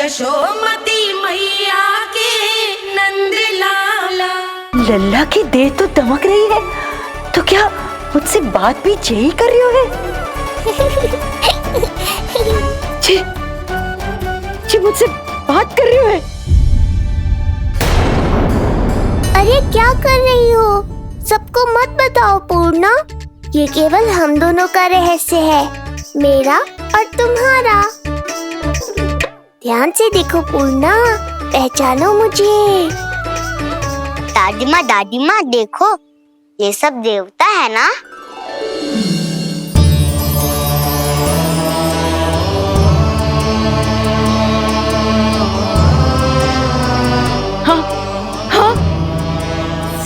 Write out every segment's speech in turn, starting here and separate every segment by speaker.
Speaker 1: यशोमती मैया के नंद लाला।
Speaker 2: लल्ला की देह तो दमक रही है, तो क्या मुझसे बात भी यही कर रही हो? जी मुझसे बात कर रही हो?
Speaker 3: अरे क्या कर रही हो? सबको मत बताओ पूर्णा, ये केवल हम दोनों का रहस्य है, मेरा और तुम्हारा। ध्यान से देखो पूर्णा, पहचानो मुझे। दादी माँ देखो, ये सब देवता है ना?
Speaker 2: हाँ हाँ,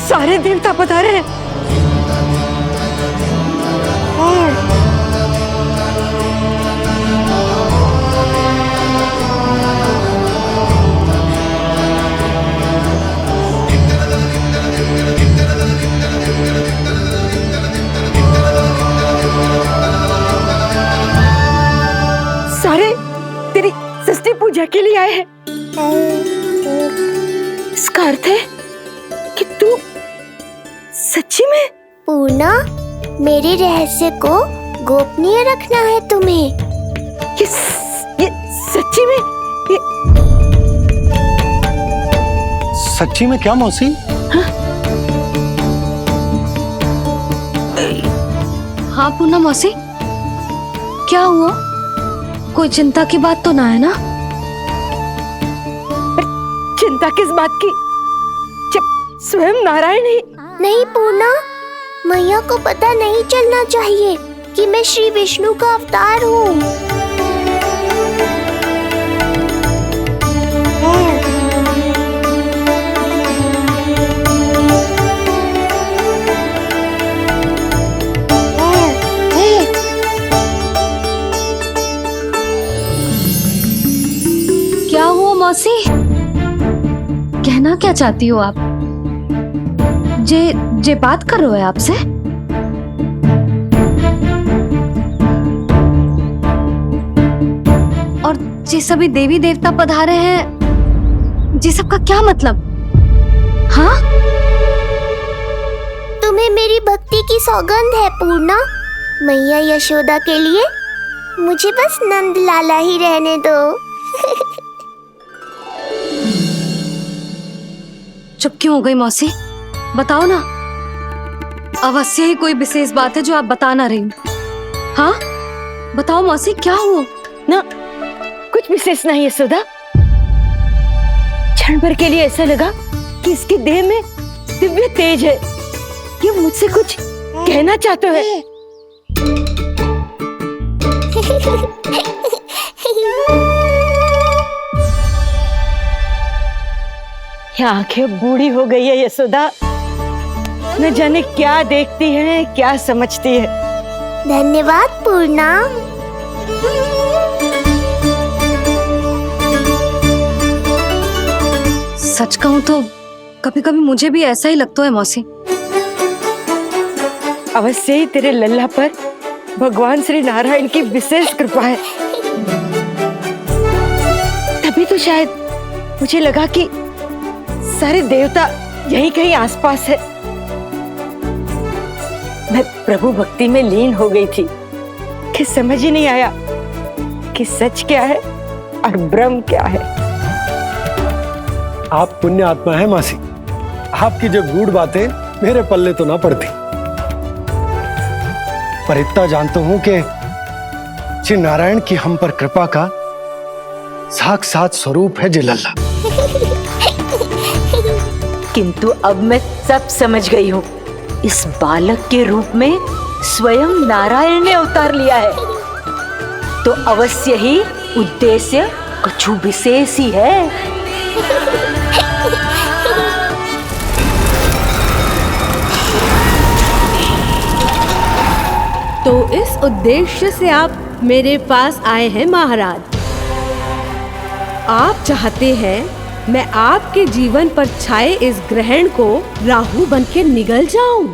Speaker 2: सारे देवता पधारे हैं। सारे तेरी षष्ठी पूजा के लिए आए हैं। इसका अर्थ है कि तू सच्ची में?
Speaker 3: पूर्णा, मेरे रहस्य को गोपनीय रखना है तुम्हें।
Speaker 2: ये सच्ची में?
Speaker 4: सच्ची में क्या मौसी?
Speaker 5: हाँ पूर्णा मौसी, क्या हुआ? कोई चिंता की बात तो ना है ना?
Speaker 2: चिंता किस बात की, जब स्वयं नारायण ही।
Speaker 3: नहीं पूर्णा, मैया को पता नहीं चलना चाहिए कि मैं श्री विष्णु का अवतार हूँ।
Speaker 5: क्या हुआ मौसी? कहना क्या चाहती हो आप? जे बात कर रहे हो आपसे? और जे सभी देवी देवता पधारे हैं, जी सबका क्या मतलब? हाँ?
Speaker 3: तुम्हें मेरी भक्ति की सौगंध है पूर्णा। मैया यशोदा के लिए मुझे बस नंद लाला ही रहने दो।
Speaker 5: चुप क्यों हो गई मौसी? बताओ ना, अवश्य ही कोई विशेष बात है जो आप बता ना रही। हाँ बताओ मौसी, क्या हुआ?
Speaker 2: ना कुछ विशेष नहीं है सुधा। क्षण भर के लिए ऐसा लगा कि इसकी देह में दिव्य तेज है, ये मुझसे कुछ कहना चाहते हैं। ये आंखें बूढ़ी हो गई है यशोदा, न जाने क्या देखती है, क्या समझती है।
Speaker 3: धन्यवाद पूर्णा।
Speaker 5: सच कहूं तो कभी कभी मुझे भी ऐसा ही लगता है मौसी।
Speaker 2: अवश्य ही तेरे लल्ला पर भगवान श्री नारायण की विशेष कृपा है, तभी तो शायद मुझे लगा कि सारे देवता यहीं कहीं आसपास है। मैं प्रभु भक्ति में लीन हो गई थी कि समझ ही नहीं आया कि सच क्या है और भ्रम क्या है।
Speaker 4: आप पुण्य आत्मा है मासी, आपकी जो गूढ़ बातें मेरे पल्ले तो ना पड़ती, पर इतना जानता हूं कि श्री नारायण की हम पर कृपा का साक्षात स्वरूप है जी लल्ला।
Speaker 2: किंतु अब मैं सब समझ गई हूँ, इस बालक के रूप में स्वयं नारायण ने अवतार लिया है, तो अवश्य ही उद्देश्य कुछ विशेष ही है।
Speaker 6: तो इस उद्देश्य से आप मेरे पास आए हैं महाराज। आप चाहते हैं मैं आपके जीवन पर छाए इस ग्रहण को राहु बनके निगल जाऊं?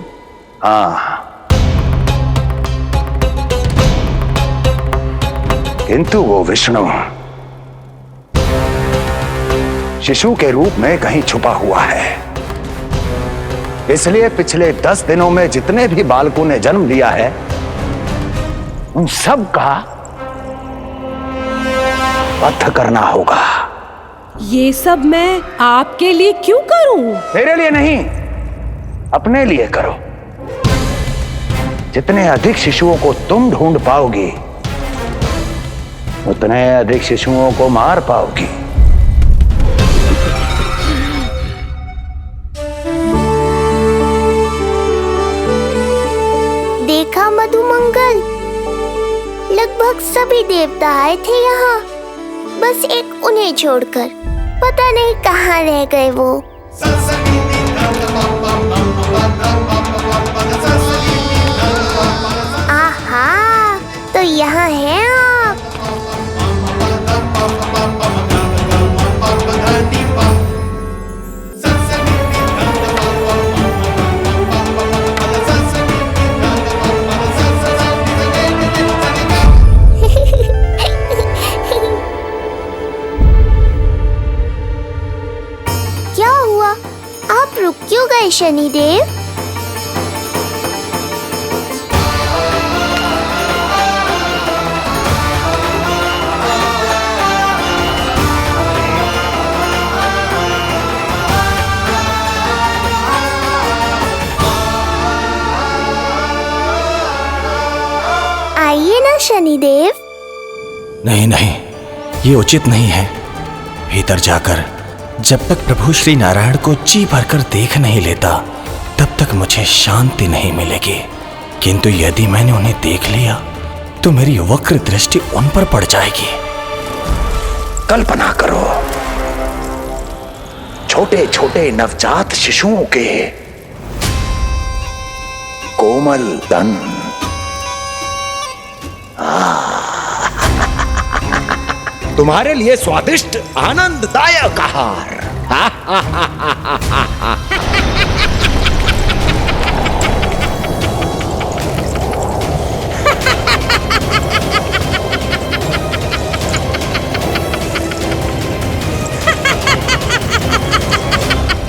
Speaker 7: किंतु वो विष्णु शिशु के रूप में कहीं छुपा हुआ है। इसलिए पिछले 10 दिनों में जितने भी बालकों ने जन्म लिया है उन सब का वध करना होगा।
Speaker 6: ये सब मैं आपके लिए क्यों करूं?
Speaker 7: तेरे लिए नहीं, अपने लिए करो। जितने अधिक शिशुओं को तुम ढूंढ पाओगी उतने अधिक शिशुओं को मार पाओगी।
Speaker 3: देखा मधुमंगल, लगभग सभी देवता आए थे यहाँ, बस एक उन्हें छोड़कर। पता नहीं कहाँ रह गए वो। आहा, तो यहाँ हैं आप। क्या हुआ? आप रुक क्यों गए शनिदेव? आइए ना शनिदेव।
Speaker 8: नहीं नहीं, ये उचित नहीं है। भीतर जाकर जब तक प्रभु श्री नारायण को जी भरकर देख नहीं लेता तब तक मुझे शांति नहीं मिलेगी। किंतु यदि मैंने उन्हें देख लिया तो मेरी वक्र दृष्टि उन पर पड़ जाएगी।
Speaker 7: कल्पना करो, छोटे छोटे नवजात शिशुओं के कोमल तन, तुम्हारे लिए स्वादिष्ट आनंददायक आहार।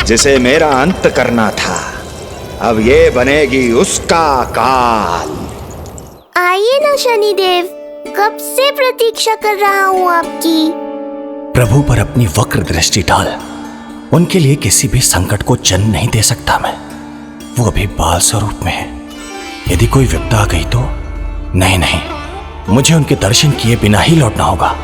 Speaker 7: जिसे मेरा अंत करना था, अब ये बनेगी उसका काल।
Speaker 3: आइए ना शनिदेव, कब से प्रतीक्षा कर रहा हूँ आपकी।
Speaker 8: प्रभु पर अपनी वक्र दृष्टि डाल। उनके लिए किसी भी संकट को जन्म नहीं दे सकता मैं। वो अभी बाल स्वरूप में है। यदि कोई विपदा आ गई तो नहीं नहीं, मुझे उनके दर्शन किए बिना ही लौटना होगा।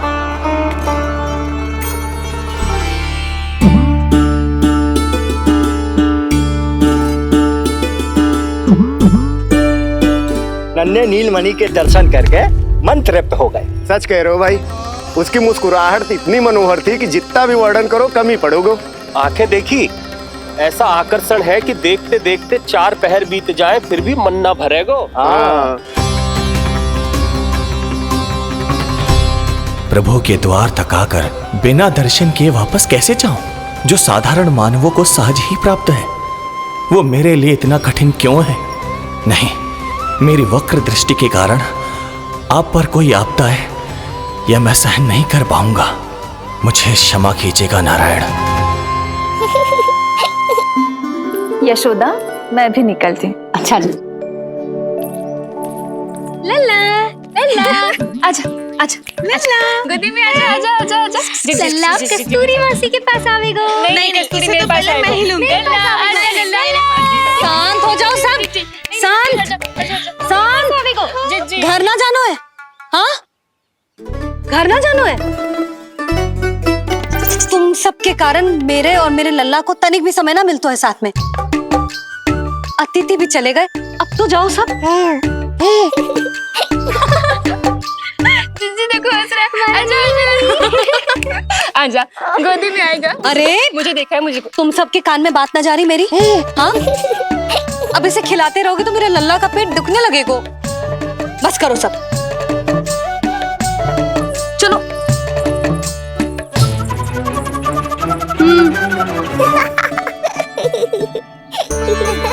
Speaker 9: नन्हे नीलमणि के दर्शन करके मन तृप्त हो गए।
Speaker 4: सच कह रहे हो भाई, उसकी मुस्कुराहट इतनी मनोहर थी कि जितना भी वर्णन करो कम ही पड़ोगे।
Speaker 10: आंखें देखी, ऐसा आकर्षण है कि देखते देखते 4 पहर बीत जाए फिर भी मन ना भरेगो।
Speaker 8: प्रभु के द्वार तक आकर बिना दर्शन किए वापस कैसे जाऊं, जो साधारण मानवों को सहज ही प्राप्त है। वो मेरे लिए इतना कठिन क्यों है? नहीं, मेरी वक्र दृष्टि के कारण आप पर कोई आपदा है या मैं सहन नहीं कर पाऊंगा। मुझे क्षमा कीजिएगा नारायण।
Speaker 2: यशोदा, मैं भी निकलती हूँ। अच्छा
Speaker 5: लल्ला लल्ला, आजा आजा लल्ला, गोदी में आजा आजा आजा आजा। लल्ला, आप कस्तूरी मासी के पास आवेगो। नहीं कस्तूरी मेरे पास है, मैं ही लूंगी। लल्ला आजा लल्ला। शांत हो जाओ सब, शांत शांत। घर ना जानो है? हाँ, घर ना जानो है? तुम सबके कारण मेरे और मेरे लल्ला को तनिक भी समय ना मिलता है साथ में। अतिथि भी चले गए, अब तो जाओ सब। जी देखो हंस रहा है। आजा आजा, गोदी में आएगा। अरे मुझे देखा है, मुझे तुम सबके कान में बात ना जा रही मेरी? हाँ, अब इसे खिलाते रहोगे तो मेरे लल्ला का पेट दुखने लगेगा। बस करो सब, चलो।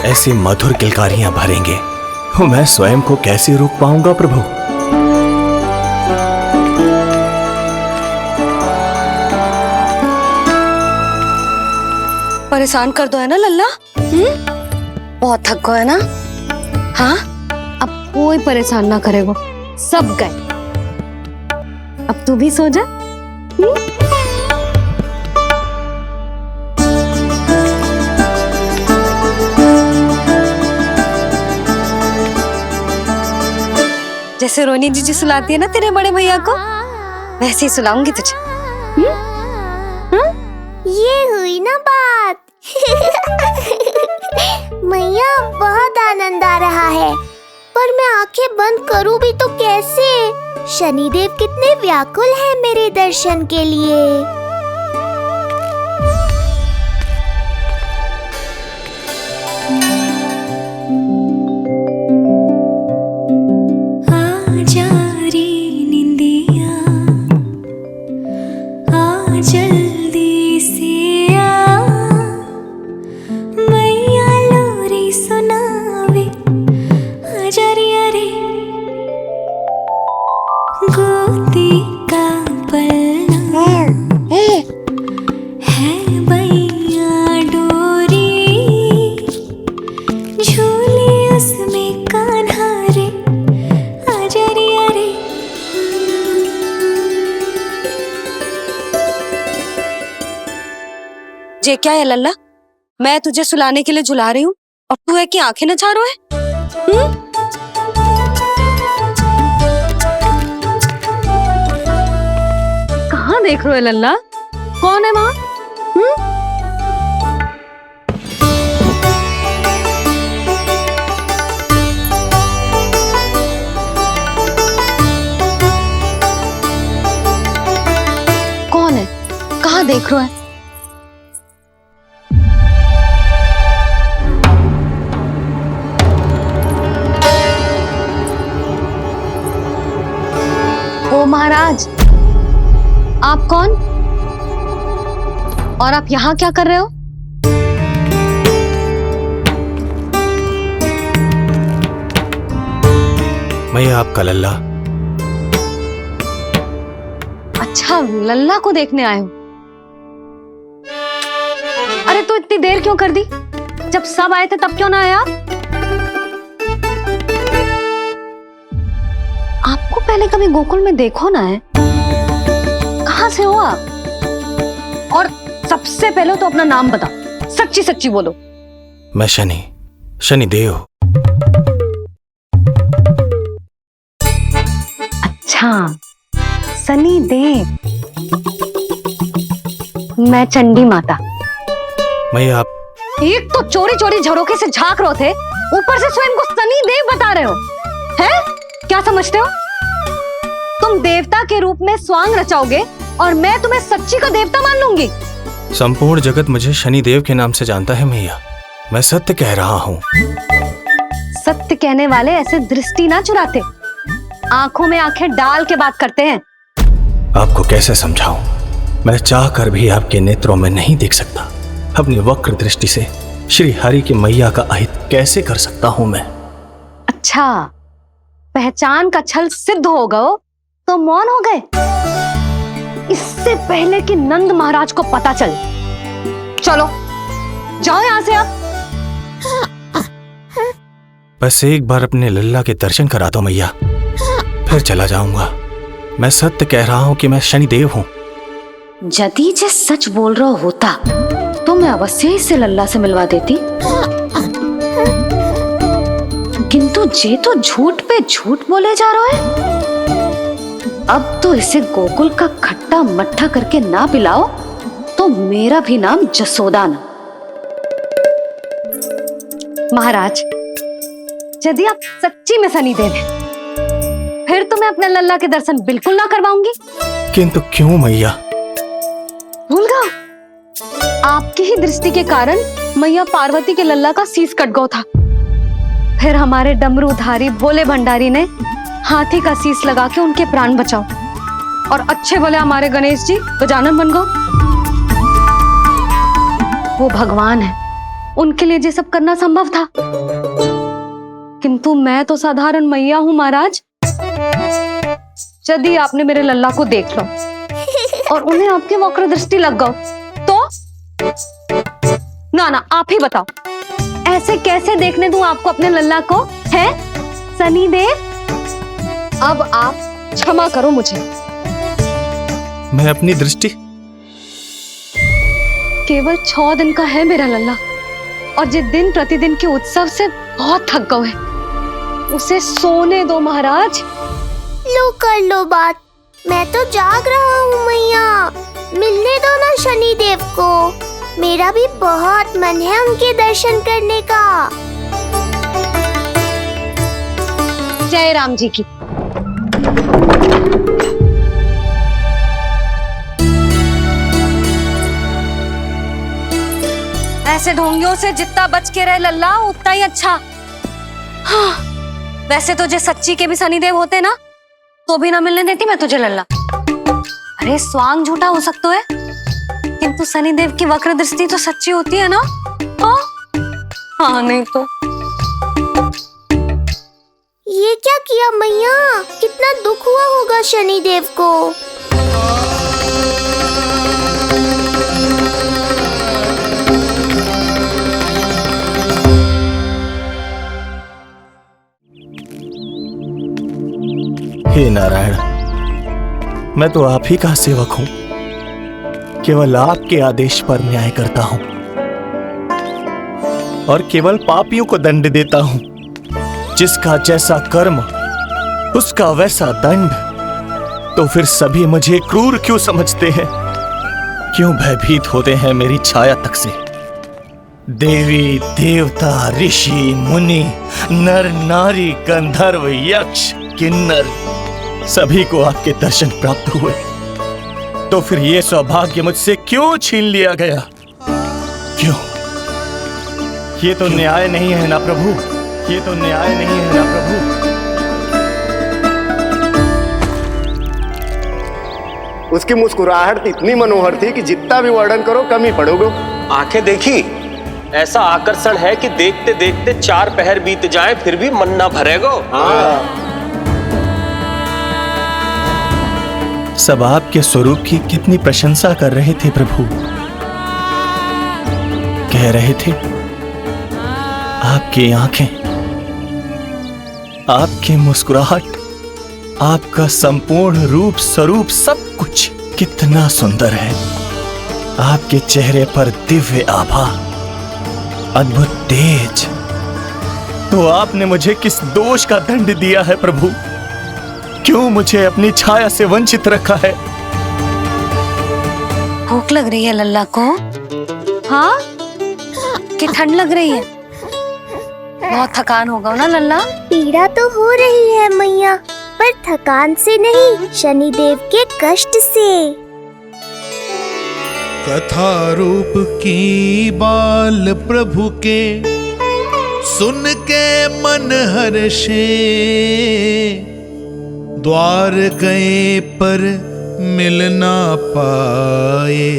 Speaker 8: ऐसी मधुर किलकारियां भरेंगे मैं स्वयं को कैसे रोक पाऊंगा प्रभु?
Speaker 5: परेशान कर दो है ना लल्ला? बहुत थक गए है ना? हाँ, अब कोई परेशान ना करेगा, सब गए। अब तू भी सो जा। जैसे रोनी जीजी सुलाती है ना तेरे बड़े भैया को, वैसे ही सुलाऊंगी तुझे।
Speaker 3: ये हुई ना बात। मैया, बहुत आनंद आ रहा है, पर मैं आंखें बंद करूं भी तो कैसे? शनिदेव कितने व्याकुल हैं मेरे दर्शन के लिए।
Speaker 5: ये क्या है लल्ला? मैं तुझे सुलाने के लिए झुला रही हूँ और तू है कि आंखें नचा रहा है? कहाँ देख रहे हो लल्ला? कौन है वहाँ? कौन है? कहाँ देख रहे हो? ओ महाराज, आप कौन? और आप यहाँ क्या कर रहे हो?
Speaker 8: मैं आपका लल्ला।
Speaker 5: अच्छा, लल्ला को देखने आए हो? अरे तो इतनी देर क्यों कर दी? जब सब आए थे तब क्यों ना आया? आपको पहले कभी गोकुल में देखो ना है? कहाँ से हो आप? और सबसे पहले तो अपना नाम बताओ, सच्ची सच्ची बोलो।
Speaker 8: मैं शनिदेव।
Speaker 5: अच्छा, शनिदेव। मैं चंडी माता।
Speaker 8: मैं आप
Speaker 5: एक तो चोरी चोरी झरोखे से झांक रहे थे, ऊपर से स्वयं को शनिदेव बता रहे हो, हैं? क्या समझते हो? तुम देवता के रूप में स्वांग रचाओगे और मैं तुम्हें सच्ची का देवता मान लूंगी।
Speaker 8: संपूर्ण जगत मुझे शनिदेव के नाम से जानता है मैया। मैं सत्य कह रहा हूँ।
Speaker 5: सत्य कहने वाले ऐसे दृष्टि ना चुराते, आंखों में आंखें डाल के बात करते हैं।
Speaker 8: आपको कैसे समझाऊं? मैं चाह कर भी आपके नेत्रों में नहीं देख सकता। अपनी वक्र दृष्टि से श्री हरि की मैया का अहित कैसे कर सकता हूं मैं?
Speaker 5: अच्छा, पहचान का छल सिद्ध हो गया तो मौन हो गए? इससे पहले कि नंद महाराज को पता चले, चलो जाओ यहां से आप।
Speaker 8: बस एक बार अपने लल्ला के दर्शन करा दो मैया, फिर चला जाऊंगा। मैं सत्य कह रहा हूं कि मैं शनिदेव हूं।
Speaker 2: यदि जे सच बोल रहा होता तो मैं अवश्य ही इसे लल्ला से मिलवा देती, किंतु जे तो झूठ पे झूठ बोले जा रहा है। अब तो इसे गोकुल का खट्टा मट्ठा करके ना पिलाओ तो मेरा भी नाम जसोदा ना।
Speaker 5: महाराज, यदि आप सच्ची में शनिदेव हैं, फिर तो मैं अपने लल्ला के दर्शन बिल्कुल ना करवाऊंगी।
Speaker 8: किंतु क्यों मैया?
Speaker 5: भूल गया? आपकी ही दृष्टि के कारण मैया पार्वती के लल्ला का शीश कट गया था। फिर हमारे डमरूधारी भोले भंडारी ने हाथी का शीश लगा के उनके प्राण बचाओ, और अच्छे भले हमारे गणेश जी गजानन बन गए। वो भगवान है, उनके लिए ये सब करना संभव था, किंतु मैं तो साधारण मैया हूं महाराज। यदि आपने मेरे लल्ला को देख लो और उन्हें आपकी वक्र दृष्टि लग गई ना ना, आप ही बताओ, ऐसे कैसे देखने दूं आपको अपने लल्ला को? है सनी देव, अब आप क्षमा करो मुझे।
Speaker 8: मैं अपनी दृष्टि
Speaker 5: केवल 6 दिन का है मेरा लल्ला, और जिस दिन प्रतिदिन के उत्सव से बहुत थक गए, उसे सोने दो महाराज।
Speaker 3: लो कर लो बात, मैं तो जाग रहा हूँ मैया, मिलने दो ना शनि देव को, मेरा भी बहुत मन है उनके दर्शन करने का।
Speaker 5: जय राम जी की। ऐसे ढोंगियों से जितना बच के रहे लल्ला उतना ही अच्छा। हाँ, वैसे तुझे सच्ची के भी शनिदेव होते ना तो भी ना मिलने देती मैं तुझे लल्ला। अरे स्वांग झूठा हो सकता है, किंतु शनिदेव की वक्र दृष्टि तो सच्ची होती है ना। हाँ नहीं तो।
Speaker 3: ये क्या किया मैया, कितना दुख हुआ होगा शनि देव को।
Speaker 8: हे नारायण, मैं तो आप ही का सेवक हूं, केवल आपके आदेश पर न्याय करता हूं और केवल पापियों को दंड देता हूं। जिसका जैसा कर्म उसका वैसा दंड। तो फिर सभी मुझे क्रूर क्यों समझते हैं? क्यों भयभीत होते हैं मेरी छाया तक से? देवी देवता ऋषि मुनि नर नारी गंधर्व यक्ष किन्नर सभी को आपके दर्शन प्राप्त हुए, तो फिर ये सौभाग्य मुझसे क्यों छीन लिया गया? क्यों? ये तो न्याय नहीं है ना प्रभु, ये तो न्याय नहीं है ना प्रभु।
Speaker 9: उसकी मुस्कुराहट इतनी मनोहर थी कि जितना भी वर्णन करो कम ही पड़ोगे।
Speaker 10: आंखें देखी, ऐसा आकर्षण है कि देखते देखते 4 पहर बीत जाए फिर भी मन ना भरेगो।
Speaker 9: हाँ।
Speaker 8: सब आपके स्वरूप की कितनी प्रशंसा कर रहे थे प्रभु। कह रहे थे आपकी आंखें, आपकी मुस्कुराहट, आपका संपूर्ण रूप स्वरूप सब कुछ कितना सुंदर है। आपके चेहरे पर दिव्य आभा, अद्भुत तेज। तो आपने मुझे किस दोष का दंड दिया है प्रभु? क्यों मुझे अपनी छाया से वंचित रखा है?
Speaker 5: भूख लग रही है लल्ला को? हाँ, कि ठंड लग रही है? बहुत थकान होगा ना लल्ला?
Speaker 3: पीड़ा तो हो रही है मैया, पर थकान से नहीं, शनि देव के कष्ट से।
Speaker 11: कथा रूप की बाल प्रभु के सुन के मन हर्षे, द्वार गए पर मिल ना पाए,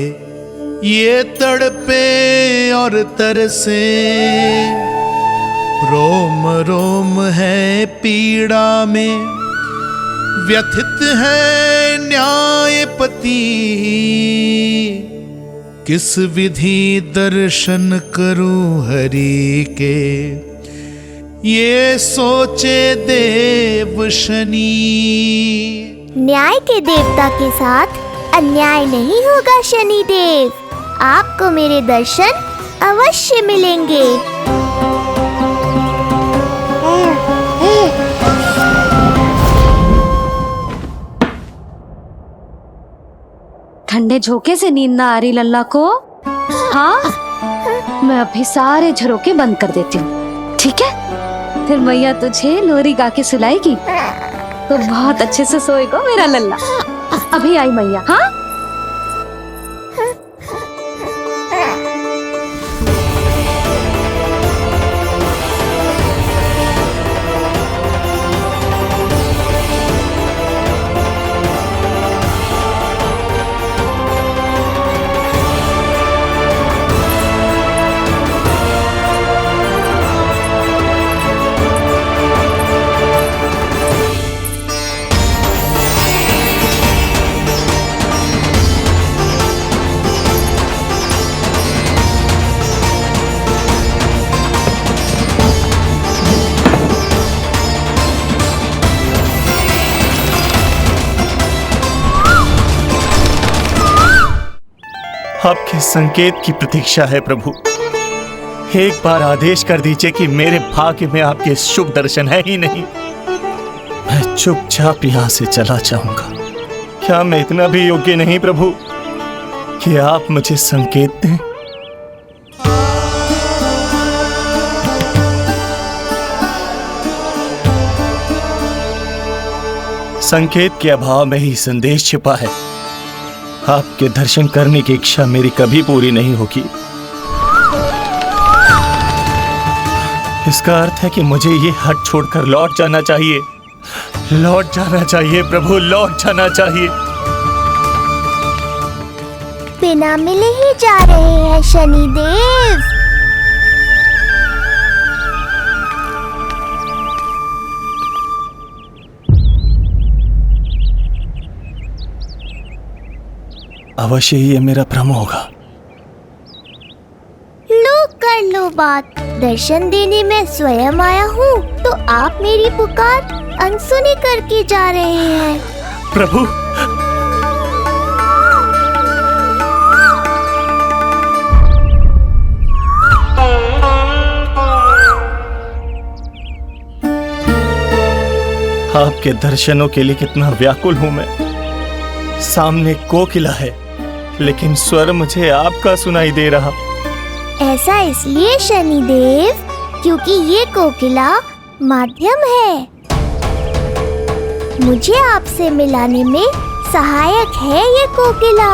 Speaker 11: ये तड़पे और तरसे, रोम रोम है पीड़ा में, व्यथित है न्यायपति, किस विधि दर्शन करूं हरि के, ये सोचे देव शनि।
Speaker 3: न्याय के देवता के साथ अन्याय नहीं होगा शनि देव, आपको मेरे दर्शन अवश्य मिलेंगे।
Speaker 5: ठंडे झोंके से नींद ना आ रही लल्ला को? हाँ, मैं अभी सारे झरोके बंद कर देती हूँ, ठीक है? फिर मैया तुझे लोरी गा के सुलाएगी तो बहुत अच्छे से सोएगा मेरा लल्ला। अभी आई मैया। हाँ,
Speaker 8: आपके संकेत की प्रतीक्षा है प्रभु। एक बार आदेश कर दीजिए कि मेरे भाग्य में आपके शुभ दर्शन है ही नहीं, मैं चुपचाप यहां से चला जाऊंगा। क्या मैं इतना भी योग्य नहीं प्रभु कि आप मुझे संकेत दें? संकेत के अभाव में ही संदेश छिपा है। आपके दर्शन करने की इच्छा मेरी कभी पूरी नहीं होगी। इसका अर्थ है कि मुझे ये हट छोड़कर लौट जाना चाहिए। लौट जाना चाहिए प्रभु, लौट जाना चाहिए।
Speaker 3: बिना मिले ही जा रहे हैं शनिदेव।
Speaker 8: अवश्य ही ये मेरा भ्रम होगा।
Speaker 3: लो कर लो बात। दर्शन देने मैं स्वयं आया हूँ तो आप मेरी पुकार अनसुनी करके जा रहे हैं।
Speaker 8: प्रभु, आपके दर्शनों के लिए कितना व्याकुल हूं मैं। सामने कोकिला है लेकिन स्वर मुझे आपका सुनाई दे रहा।
Speaker 3: ऐसा इसलिए शनिदेव क्योंकि ये कोकिला माध्यम है। मुझे आपसे मिलाने में सहायक है ये कोकिला।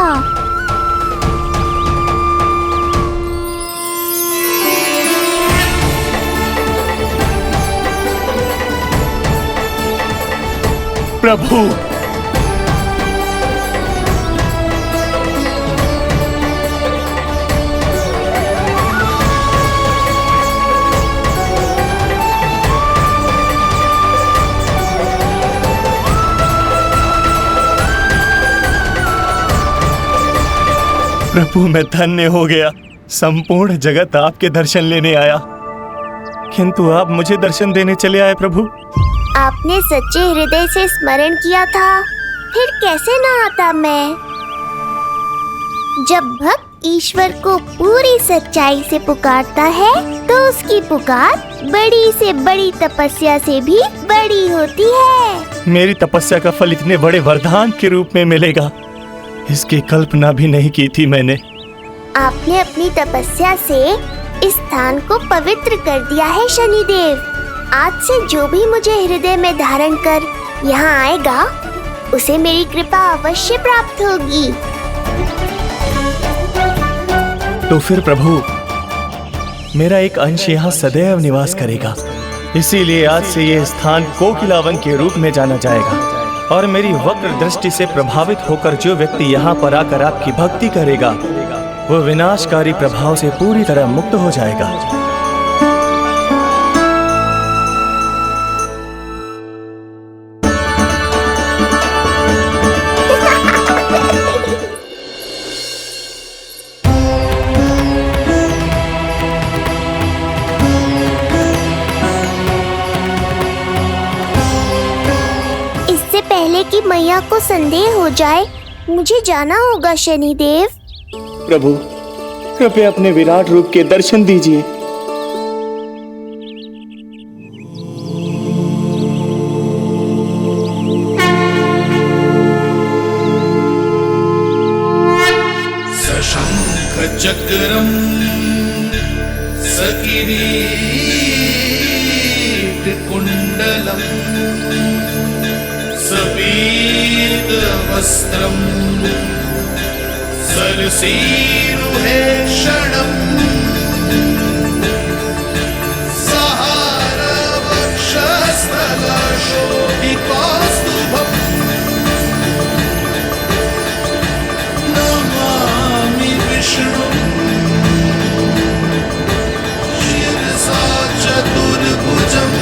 Speaker 8: प्रभु, प्रभु मैं धन्य हो गया। संपूर्ण जगत आपके दर्शन लेने आया, किंतु आप मुझे दर्शन देने चले आए प्रभु।
Speaker 3: आपने सच्चे हृदय से स्मरण किया था, फिर कैसे न आता मैं। जब भक्त ईश्वर को पूरी सच्चाई से पुकारता है तो उसकी पुकार बड़ी से बड़ी तपस्या से भी बड़ी होती है।
Speaker 8: मेरी तपस्या का फल इतने बड़े वरदान के रूप में मिलेगा, इसकी कल्पना भी नहीं की थी मैंने।
Speaker 3: आपने अपनी तपस्या से इस स्थान को पवित्र कर दिया है शनिदेव। आज से जो भी मुझे हृदय में धारण कर यहाँ आएगा उसे मेरी कृपा अवश्य प्राप्त होगी।
Speaker 8: तो फिर प्रभु, मेरा एक अंश यहाँ सदैव निवास करेगा। इसीलिए आज से यह स्थान कोकिलावन के रूप में जाना जाएगा और मेरी वक्र दृष्टि से प्रभावित होकर जो व्यक्ति यहाँ पर आकर आपकी भक्ति करेगा वो विनाशकारी प्रभाव से पूरी तरह मुक्त हो जाएगा।
Speaker 3: कि मैया को संदेह हो जाए, मुझे जाना होगा शनिदेव।
Speaker 8: प्रभु, कृपया अपने विराट रूप के दर्शन दीजिए।
Speaker 11: सशंख चक्रम सकिरीट कुंडलम सपीत वस्त्रम सरसीरुहे क्षणम सहार वक्षस्थल शोभिकास्तुभम नमामि विष्णु शिरसा चतुर्भुजम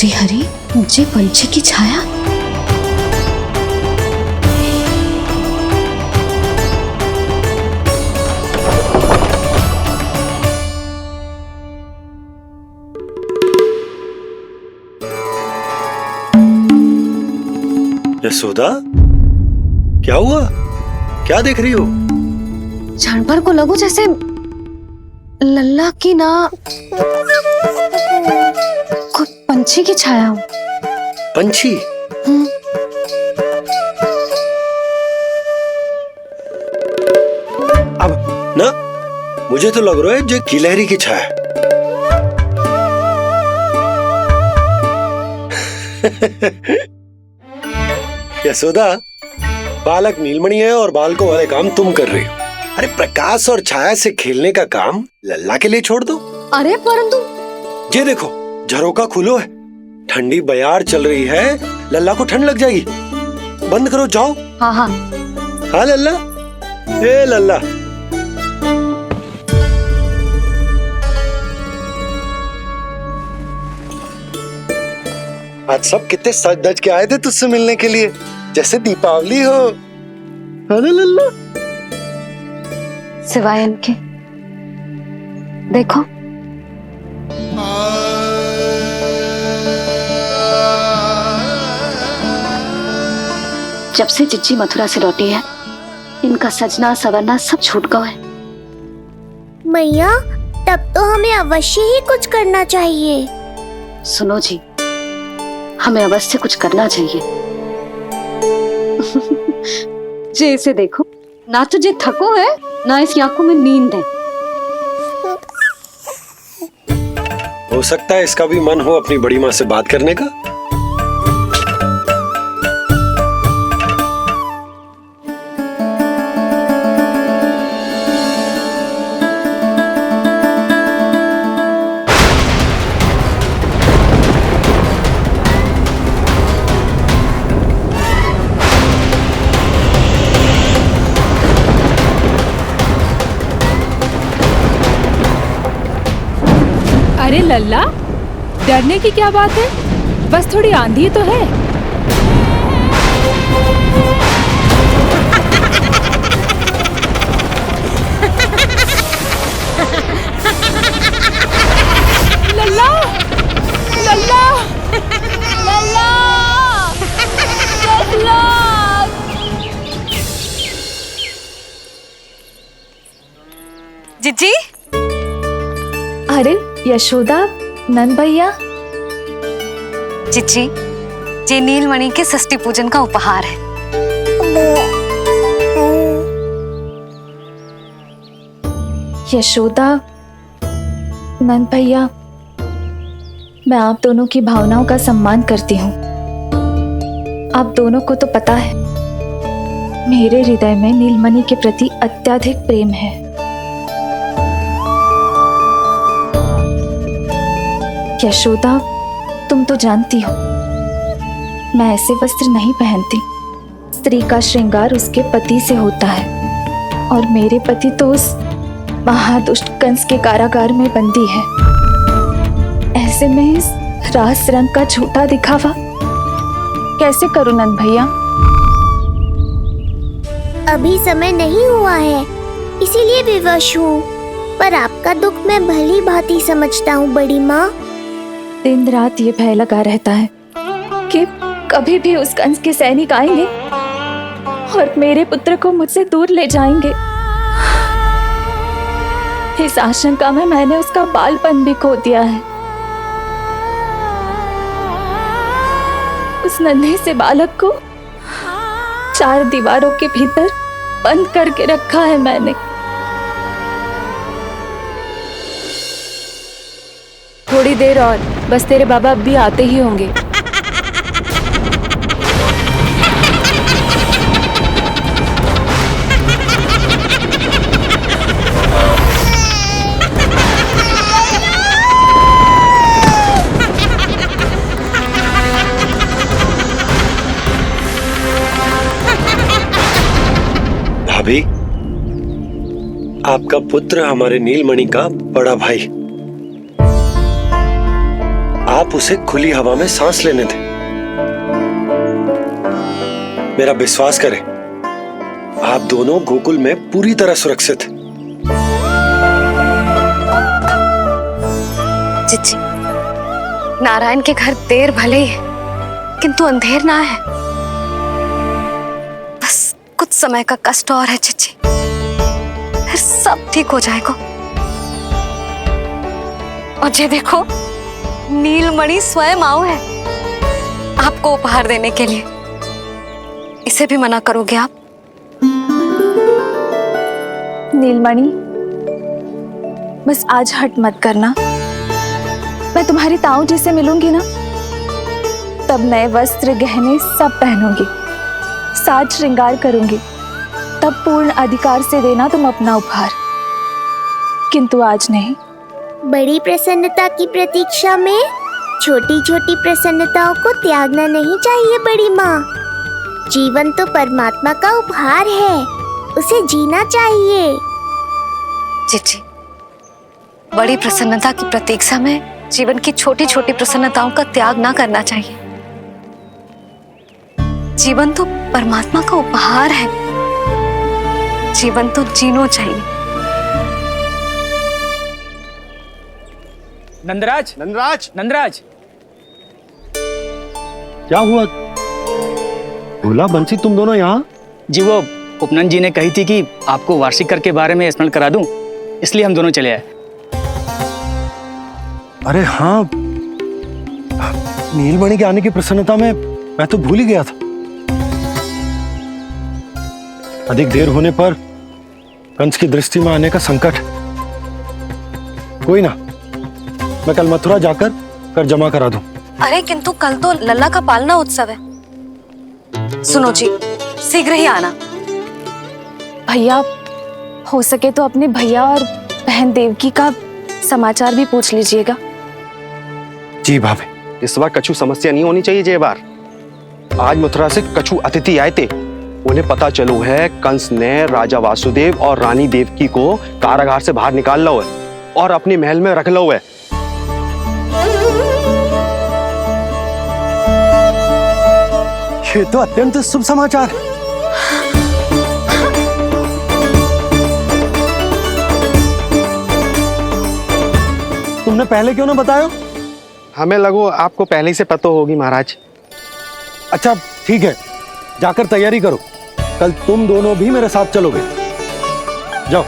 Speaker 5: श्री हरि, मुझे पंछी की छाया।
Speaker 4: यशोदा, क्या हुआ? क्या देख रही हो?
Speaker 5: क्षण भर को लगो जैसे लल्ला की ना कोई पंछी की छाया हो।
Speaker 4: पंछी? अब ना मुझे तो लग रहा है जो गिलहरी की छाया। यशोदा, बालक नीलमणि है और बालकों वाले काम तुम कर रही हो। अरे प्रकाश और छाया से खेलने का काम लल्ला के लिए छोड़ दो।
Speaker 5: अरे परंतु
Speaker 4: ये देखो, झरोका खुलो है, ठंडी बयार चल रही है, लल्ला को ठंड लग जाएगी। बंद करो, जाओ।
Speaker 5: हाँ हाँ
Speaker 4: हाँ लल्ला, ए लल्ला। आज सब कितने सज धज के आए थे तुझसे मिलने के लिए, जैसे दीपावली हो। अरे लल्ला,
Speaker 5: सिवाय इनके देखो, जब से चिच्ची मथुरा से लौटी है, इनका सजना सवरना सब छूट गया है।
Speaker 3: मैया, तब तो हमें अवश्य ही कुछ करना चाहिए।
Speaker 5: सुनो जी, हमें अवश्य कुछ करना चाहिए। जे इसे देखो, ना तो जे थको है, ना इसकी आंखों में नींद है।
Speaker 4: हो सकता है इसका भी मन हो अपनी बड़ी माँ से बात करने का।
Speaker 6: अरे लल्ला, डरने की क्या बात है? बस थोड़ी आंधी तो है। लल्ला, लल्ला, लल्ला, लल्ला।
Speaker 5: जिज्जी, अरे यशोदा, नंद भैया। चिच्ची, ये नीलमणि के षष्ठी पूजन का उपहार है। यशोदा, नंद भैया, मैं आप दोनों की भावनाओं का सम्मान करती हूँ। आप दोनों को तो पता है, मेरे हृदय में नीलमणि के प्रति अत्यधिक प्रेम है। यशोदा, तुम तो जानती हो, मैं ऐसे वस्त्र नहीं पहनती। स्त्री का श्रृंगार उसके पति से होता है, और मेरे पति तो उस महादुष्ट कंस के कारागार में बंदी है। ऐसे में इस रास रंग का झूठा दिखावा कैसे करूं नंद भैया?
Speaker 3: अभी समय नहीं हुआ है, इसीलिए विवश हूँ। पर आपका दुख मैं भली भांति समझता हूँ बड़ी माँ।
Speaker 5: दिन रात ये भय लगा रहता है कि कभी भी उस कंस के सैनिक आएंगे और मेरे पुत्र को मुझसे दूर ले जाएंगे। इस आशंका में मैंने उसका बालपन भी खो दिया है। उस नन्हे से बालक को 4 दीवारों के भीतर बंद करके रखा है मैंने।
Speaker 2: थोड़ी देर और, बस तेरे बाबा अब भी आते ही होंगे।
Speaker 4: भाभी, आपका पुत्र हमारे नीलमणि का बड़ा भाई। आप उसे खुली हवा में सांस लेने दें। मेरा विश्वास करें, आप दोनों गोकुल में पूरी तरह सुरक्षित हैं।
Speaker 5: चिच्ची, नारायण के घर देर भले ही है, किंतु अंधेर ना है। बस कुछ समय का कष्ट और है चिच्ची, फिर सब ठीक हो जाएगा। और ये देखो, नीलमणि स्वयं आओ है आपको उपहार देने के लिए। इसे भी मना करोगे आप?
Speaker 12: नीलमणि, बस आज हट मत करना। मैं तुम्हारी ताऊ जी से मिलूंगी ना, तब नए वस्त्र गहने सब पहनूंगी, साज श्रृंगार करूंगी, तब पूर्ण अधिकार से देना तुम अपना उपहार, किंतु आज नहीं।
Speaker 3: बड़ी प्रसन्नता की प्रतीक्षा में छोटी छोटी प्रसन्नताओं को त्यागना नहीं चाहिए बड़ी माँ। जीवन तो परमात्मा का उपहार है, उसे जीना चाहिए।
Speaker 5: चिच्ची, बड़ी प्रसन्नता की प्रतीक्षा में जीवन की छोटी छोटी प्रसन्नताओं का त्याग ना करना चाहिए। जीवन तो परमात्मा का उपहार है, जीवन तो जीना चाहिए।
Speaker 13: नंदराज,
Speaker 9: नंदराज,
Speaker 13: नंदराज,
Speaker 9: क्या हुआ? भोला, बंसी, तुम दोनों यहाँ?
Speaker 13: जी वो उपनंद जी ने कही थी कि आपको वार्षिक कर के बारे में स्मरण करा दूं, इसलिए हम दोनों चले आए।
Speaker 4: अरे हाँ, नीलमणि के आने की प्रसन्नता में मैं तो भूल ही गया था। अधिक देर होने पर कंस की दृष्टि में आने का संकट। कोई ना, मैं कल मथुरा जाकर कर जमा करा दूं।
Speaker 5: अरे किंतु कल तो लल्ला का पालना उत्सव है। सुनो जी, शीघ्र ही आना।
Speaker 12: भैया, हो सके तो अपने भैया और बहन देवकी का समाचार भी पूछ लीजिएगा।
Speaker 4: जी भाभी।
Speaker 9: इस बार कछु समस्या नहीं होनी चाहिए। ये बार आज मथुरा से कछु अतिथि आए थे, उन्हें पता चलो है कंस ने राजा वासुदेव और रानी देवकी को कारागार से बाहर निकाल लो है और अपने महल में रख लो है।
Speaker 4: ये तो अत्यंत शुभ समाचार है। तुमने पहले क्यों ना बताया?
Speaker 9: हमें लगो आपको पहले ही से पता होगी महाराज।
Speaker 4: अच्छा ठीक है, जाकर तैयारी करो, कल तुम दोनों भी मेरे साथ चलोगे। जाओ।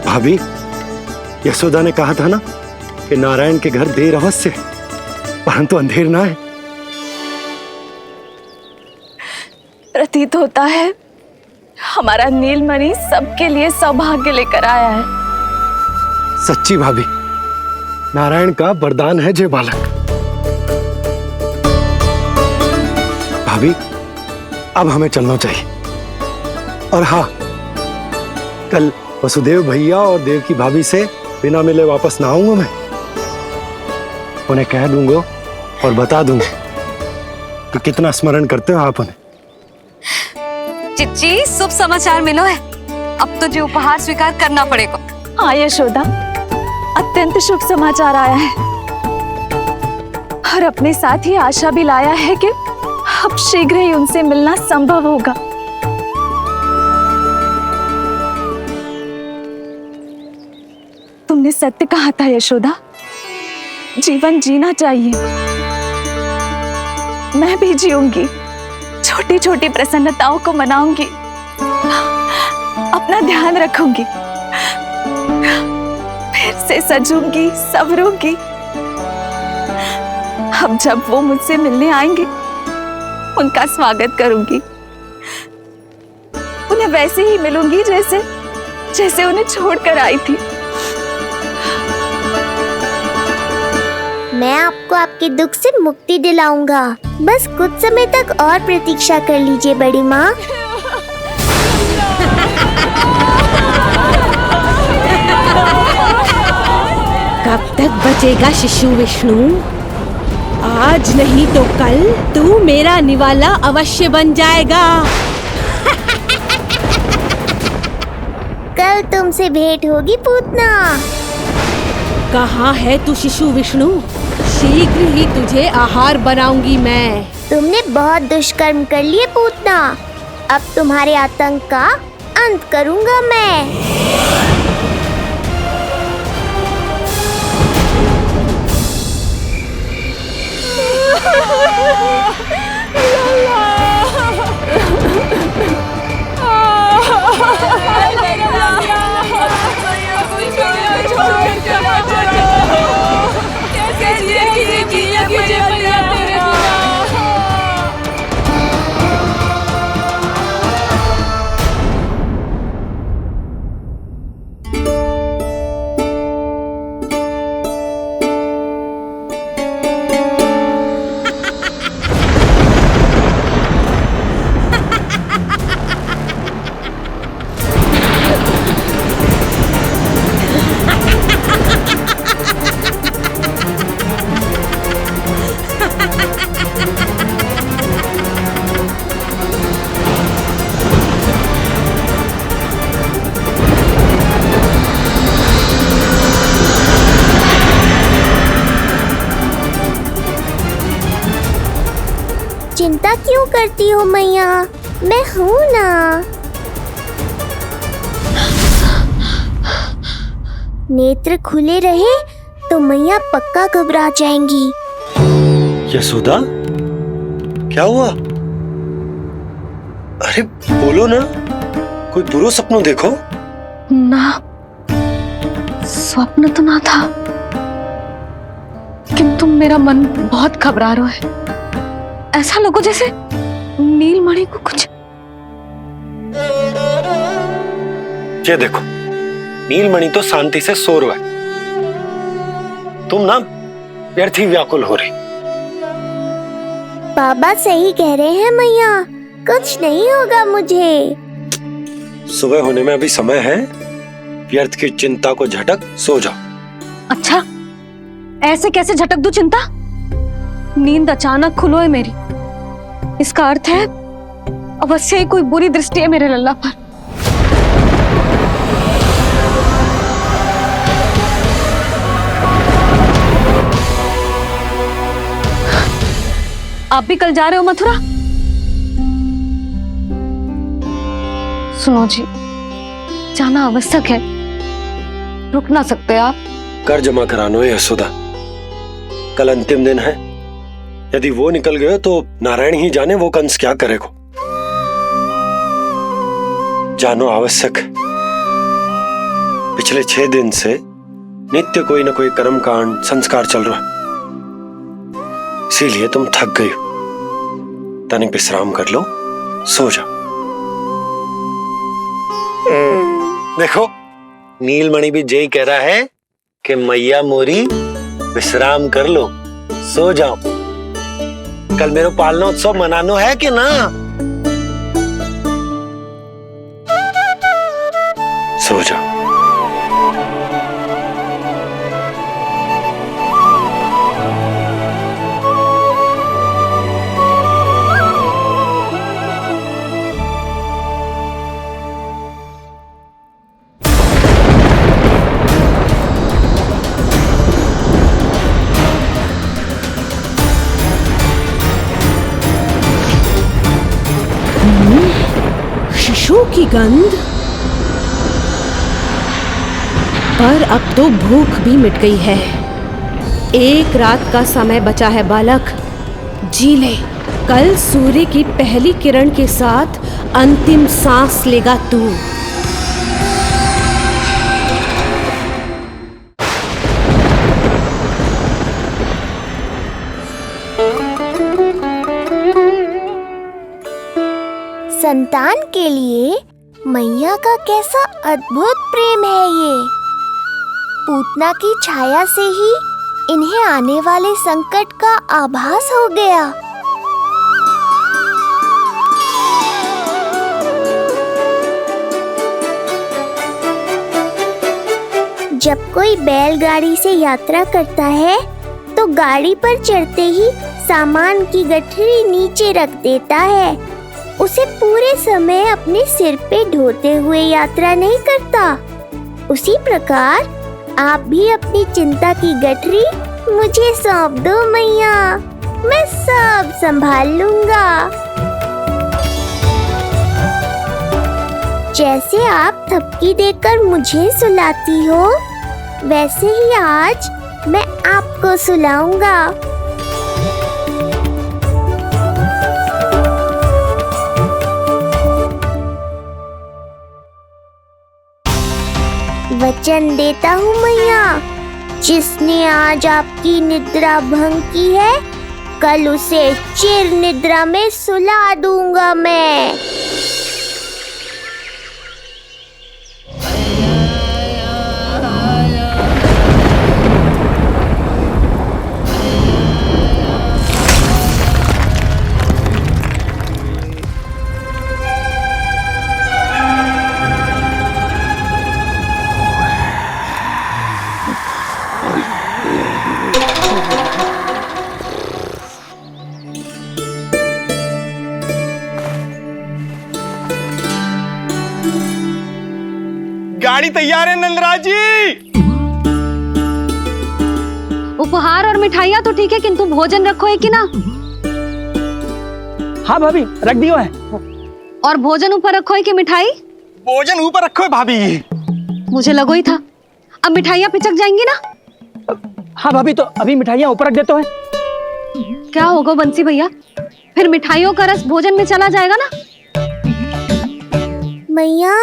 Speaker 4: भाभी, यशोदा ने कहा था ना कि नारायण के घर देर अवश्य है, परंतु अंधेर ना है।
Speaker 12: प्रतीत होता है हमारा नीलमणि सबके लिए सौभाग्य लेकर आया है।
Speaker 4: सच्ची भाभी, नारायण का वरदान है जे बालक। भाभी, अब हमें चलना चाहिए। और हाँ, कल वसुदेव भैया और देवकी भाभी से बिना मिले वापस ना आऊंगा मैं। उन्हें कह दूंगा और बता दूंगा कि कितना स्मरण करते हो आप उन्हें।
Speaker 5: चिच्ची, शुभ समाचार मिलो है, अब तो जो उपहार स्वीकार करना पड़ेगा।
Speaker 12: हाँ यशोदा, अत्यंत शुभ समाचार आया है और अपने साथ ही आशा भी लाया है कि अब शीघ्र ही उनसे मिलना संभव होगा। तुमने सत्य कहा था यशोदा, जीवन जीना चाहिए। मैं भी जीऊंगी, छोटी छोटी प्रसन्नताओं को मनाऊंगी, अपना ध्यान रखूंगी, फिर से सजूंगी, संवरूंगी। अब जब वो मुझसे मिलने आएंगे, उनका स्वागत करूंगी, उन्हें वैसे ही मिलूंगी जैसे जैसे उन्हें छोड़कर आई थी।
Speaker 3: मैं आपको आपके दुख से मुक्ति दिलाऊंगा, बस कुछ समय तक और प्रतीक्षा कर लीजिए बड़ी माँ।
Speaker 6: कब तक बचेगा शिशु विष्णु? आज नहीं तो कल तू मेरा निवाला अवश्य बन जाएगा।
Speaker 3: कल तुमसे भेंट होगी पूतना।
Speaker 6: कहाँ है तू शिशु विष्णु? शीघ्र ही तुझे आहार बनाऊंगी मैं।
Speaker 3: तुमने बहुत दुष्कर्म कर लिए पूतना। अब तुम्हारे आतंक का अंत करूंगा मैं। चिंता क्यों करती हो मैया? मैं हूँ ना। नेत्र खुले रहे तो मैया पक्का घबरा जाएंगी।
Speaker 4: यशोदा, क्या हुआ? अरे बोलो ना, कोई बुरा सपना देखो।
Speaker 12: ना, स्वप्न तो ना था, किंतु मेरा मन बहुत घबरा रहा है। ऐसा लगो जैसे नीलमणि को कुछ।
Speaker 4: ये देखो, नीलमणि तो शांति से सो रहा है, तुम ना व्यर्थ ही व्याकुल हो रही।
Speaker 3: बाबा सही कह रहे हैं मैया, कुछ नहीं होगा मुझे।
Speaker 4: सुबह होने में अभी समय है, व्यर्थ की चिंता को झटक सो जाओ।
Speaker 12: अच्छा, ऐसे कैसे झटक दूं चिंता? नींद अचानक खुलो है मेरी, इसका अर्थ है अवश्य ही कोई बुरी दृष्टि है मेरे लल्ला पर। आप भी कल जा रहे हो मथुरा? सुनो जी, जाना आवश्यक है, रुक ना सकते आप?
Speaker 4: कर जमा करानो है यशोदा, कल अंतिम दिन है। यदि वो निकल गए तो नारायण ही जाने वो कंस क्या करेगा। जानो आवश्यक। पिछले 6 दिन से नित्य कोई न कोई कर्मकांड संस्कार चल रहा है, इसीलिए तुम थक गई हो। तनिक विश्राम कर लो, सो जाओ। देखो, नीलमणि भी यही कह रहा है कि मैया मोरी विश्राम कर लो, सो जाओ। कल मेरा पालना उत्सव मनानो है कि ना? सो जाओ।
Speaker 6: शिशु की गंध। पर अब तो भूख भी मिट गई है। एक रात का समय बचा है बालक, जी ले। कल सूर्य की पहली किरण के साथ अंतिम सांस लेगा तू।
Speaker 3: संतान के लिए मैया का कैसा अद्भुत प्रेम है ये। पूतना की छाया से ही इन्हें आने वाले संकट का आभास हो गया। जब कोई बैलगाड़ी से यात्रा करता है तो तो गाड़ी पर चढ़ते ही सामान की गठरी नीचे रख देता है। उसे पूरे समय अपने सिर पे ढोते हुए यात्रा नहीं करता। उसी प्रकार आप भी अपनी चिंता की गठरी मुझे सौंप दो मैया, मैं सब संभाल लूंगा। जैसे आप थपकी देकर मुझे सुलाती हो, वैसे ही आज मैं आपको सुलाऊंगा। वचन देता हूँ मैया, जिसने आज आपकी निद्रा भंग की है, कल उसे चिर निद्रा में सुला दूंगा मैं।
Speaker 9: गाड़ी तैयार है नंदराज जी।
Speaker 6: उपहार और मिठाइयाँ तो ठीक है, किंतु भोजन रखो है कि ना?
Speaker 13: हाँ भाभी, रख दियो है।
Speaker 6: और भोजन ऊपर रखो है कि मिठाई?
Speaker 9: भोजन ऊपर रखो है भाभी।
Speaker 6: मुझे लगो ही था, अब मिठाइयाँ पिचक जाएंगी ना।
Speaker 13: हाँ भाभी, तो अभी मिठाइयाँ ऊपर रख देते हैं।
Speaker 6: क्या होगा बंसी भैया, फिर मिठाइयों का रस भोजन में चला जाएगा ना।
Speaker 3: मैया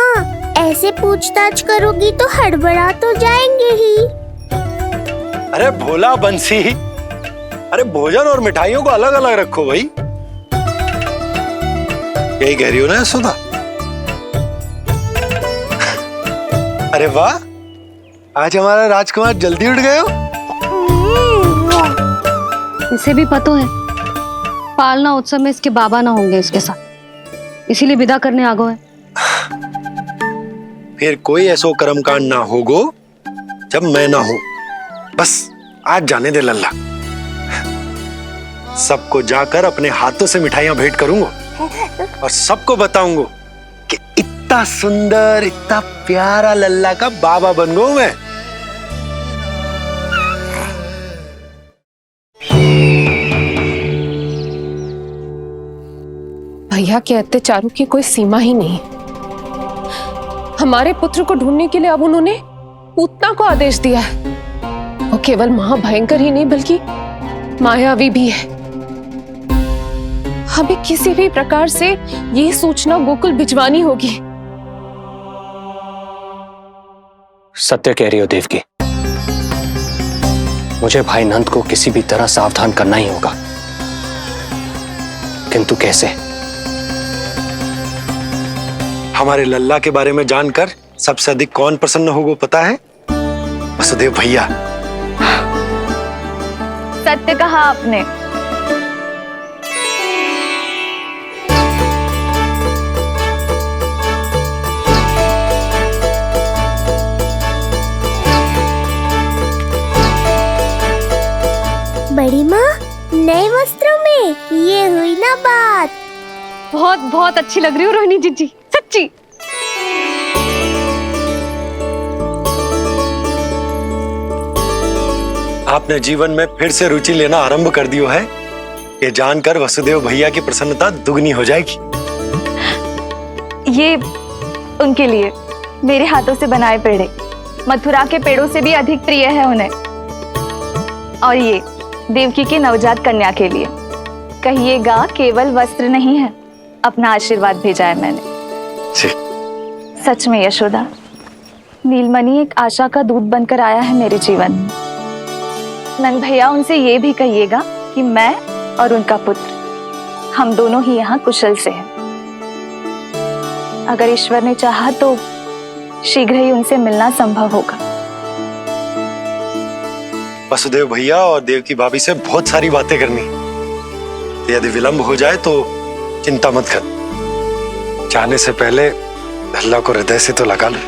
Speaker 3: ऐसे पूछताछ करोगी तो हड़बड़ा तो जाएंगे ही।
Speaker 4: अरे भोला बंसी, अरे भोजन और मिठाइयों को अलग अलग रखो भाई। यही कह रही हो ना सुधा? अरे वाह, आज हमारा राजकुमार जल्दी उठ गए हो।
Speaker 6: इसे भी पता है पालना उत्सव में इसके बाबा ना होंगे इसके साथ, इसीलिए विदा करने आ गए।
Speaker 4: फिर कोई ऐसो कर्मकांड ना होगो जब मैं ना हूं। बस आज जाने दे लल्ला, सबको जाकर अपने हाथों से मिठाइयां भेंट करूंगा और सबको बताऊंगा कि इतना सुंदर, इतना प्यारा लल्ला का बाबा बन गया मैं।
Speaker 14: भैया के अत्याचारों की कोई सीमा ही नहीं। हमारे पुत्र को ढूंढने के लिए अब उन्होंने पूतना को आदेश दिया है। वो केवल महाभयंकर ही नहीं बल्कि मायावी भी है। हमें किसी भी प्रकार से ये सूचना गोकुल भिजवानी होगी।
Speaker 10: सत्य कह रही हो देवकी, मुझे भाई नंद को किसी भी तरह सावधान करना ही होगा, किंतु कैसे?
Speaker 4: हमारे लल्ला के बारे में जानकर सबसे अधिक कौन प्रसन्न होगा पता है? वसुदेव भैया।
Speaker 12: सत्य कहा आपने।
Speaker 3: बड़ी माँ, नए वस्त्रों में ये हुई ना बात।
Speaker 6: बहुत बहुत अच्छी लग रही हो रोहिणी जीजी, सच्ची।
Speaker 4: आपने जीवन में फिर से रुचि लेना आरंभ कर दियो है, ये जानकर वसुदेव भैया की प्रसन्नता दुगनी हो जाएगी।
Speaker 12: ये उनके लिए मेरे हाथों से बनाए पेड़े मथुरा के पेड़ों से भी अधिक प्रिय है उन्हें। और ये देवकी के नवजात कन्या के लिए कहिएगा केवल वस्त्र नहीं है, अपना आशीर्वाद भेजा है मैंने। सच में यशोदा, नीलमणि एक आशा का दूत बनकर आया है मेरे जीवन में। नंद भैया, उनसे ये भी कहिएगा कि मैं और उनका पुत्र हम दोनों ही यहाँ कुशल से हैं। अगर ईश्वर ने चाहा तो शीघ्र ही उनसे मिलना संभव होगा।
Speaker 4: वसुदेव भैया और देवकी भाभी से बहुत सारी बातें करनी, यदि विलंब हो जाए तो चिंता मत कर। जाने से पहले अल्लाह को हृदय से तो लगा लो।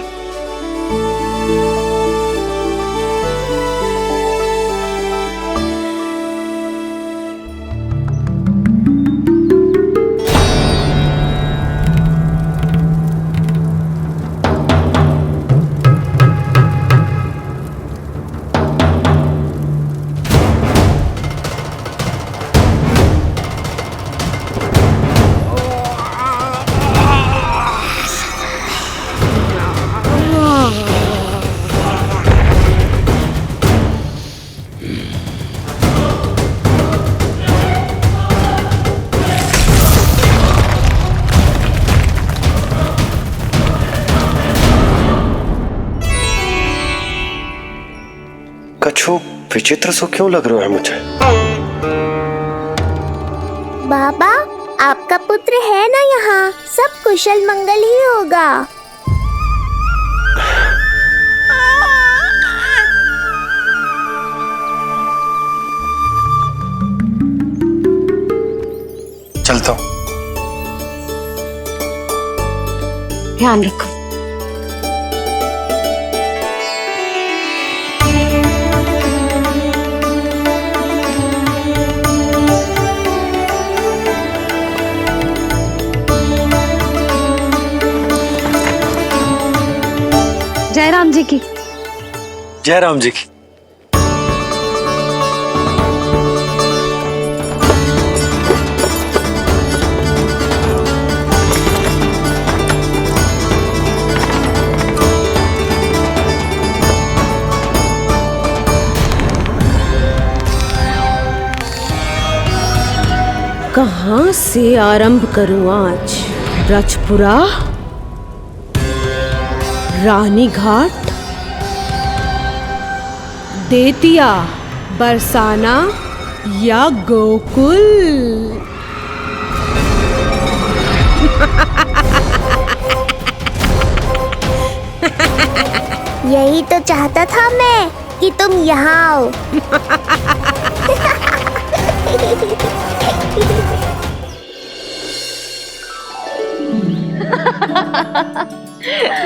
Speaker 9: विचित्र सा क्यों लग रहा है मुझे?
Speaker 3: बाबा, आपका पुत्र है ना यहाँ, सब कुशल मंगल ही होगा।
Speaker 9: चलता हूँ।
Speaker 2: ध्यान रखो।
Speaker 6: जय राम जी की।
Speaker 4: जय राम जी की।
Speaker 6: कहाँ से आरंभ करूं आज? ब्रजपुरा, रानी घाट, देतिया, बरसाना या गोकुल?
Speaker 3: यही तो चाहता था मैं कि तुम यहाँ आओ।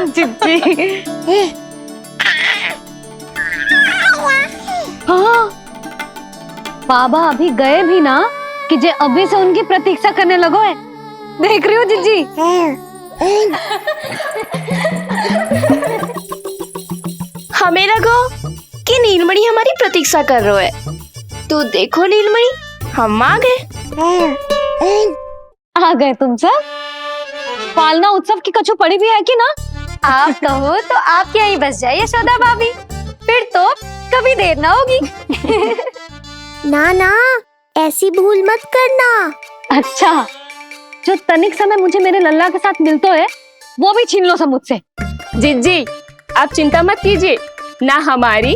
Speaker 6: चिप्ची। हाँ, बाबा अभी गए भी ना कि जे अभी से उनकी प्रतीक्षा करने लगो है। देख रही हो जिज्जी?
Speaker 1: हमें लगो कि नीलमणि हमारी प्रतीक्षा कर रहे है। तो देखो नीलमणि, हम आ गए।
Speaker 6: आ गए तुम सब? पालना उत्सव की कछु पड़ी भी है कि ना?
Speaker 5: आप कहो तो आप यहीं बस जाइए यशोदा भाभी, फिर तो कभी देर ना होगी।
Speaker 3: ना ना, ऐसी भूल मत करना।
Speaker 6: अच्छा, जो तनिक समय मुझे मेरे लल्ला के साथ मिलते है वो भी छीन लो सब मुझसे।
Speaker 14: जिज्जी, आप चिंता मत कीजिए, ना हमारी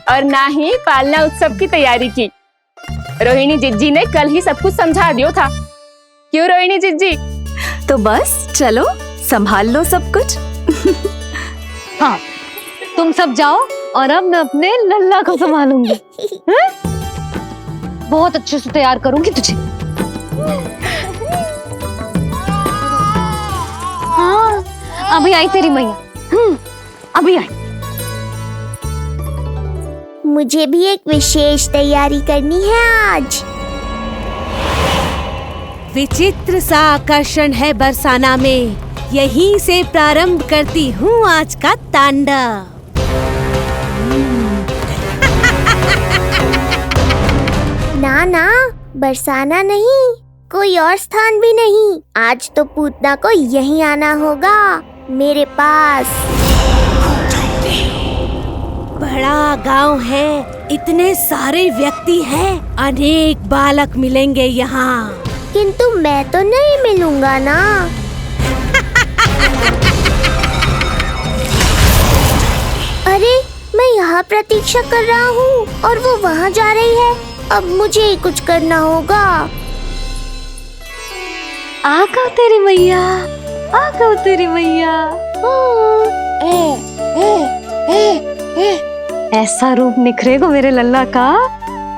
Speaker 14: और ना ही पालना उत्सव की तैयारी की। रोहिणी जिज्जी ने कल ही सब कुछ समझा दिया था। क्यों रोहिणी जिज्जी?
Speaker 12: तो बस चलो, संभाल लो सब कुछ।
Speaker 6: हाँ, तुम सब जाओ और अब मैं अपने लल्ला को संभालूंगी। बहुत अच्छे से तैयार करूंगी तुझे। हाँ, अभी आई तेरी मैया। अभी आई।
Speaker 3: मुझे भी एक विशेष तैयारी करनी है आज।
Speaker 6: विचित्र सा आकर्षण है बरसाना में, यहीं से प्रारंभ करती हूँ आज का तांडव।
Speaker 3: ना ना, बरसाना नहीं, कोई और स्थान भी नहीं। आज तो पूतना को यहीं आना होगा, मेरे पास।
Speaker 6: बड़ा गांव है, इतने सारे व्यक्ति हैं, अनेक बालक मिलेंगे यहाँ।
Speaker 3: किंतु मैं तो नहीं मिलूंगा ना। अरे, मैं यहाँ प्रतीक्षा कर रहा हूँ और वो वहाँ जा रही है। अब मुझे ही कुछ करना होगा।
Speaker 6: आ गओ तेरी मैया, आ गओ तेरी मैया। ऐसा रूप निखरेगा मेरे लल्ला का,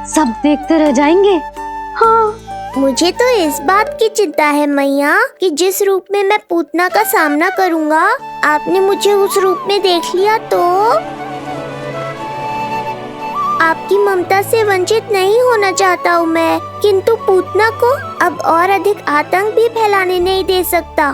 Speaker 6: सब देखते रह जाएंगे। हाँ,
Speaker 3: मुझे तो इस बात की चिंता है मैया कि जिस रूप में मैं पूतना का सामना करूँगा, आपने मुझे उस रूप में देख लिया तो आपकी ममता से वंचित नहीं होना चाहता हूँ मैं, किंतु पूतना को अब और अधिक आतंक भी फैलाने नहीं दे सकता।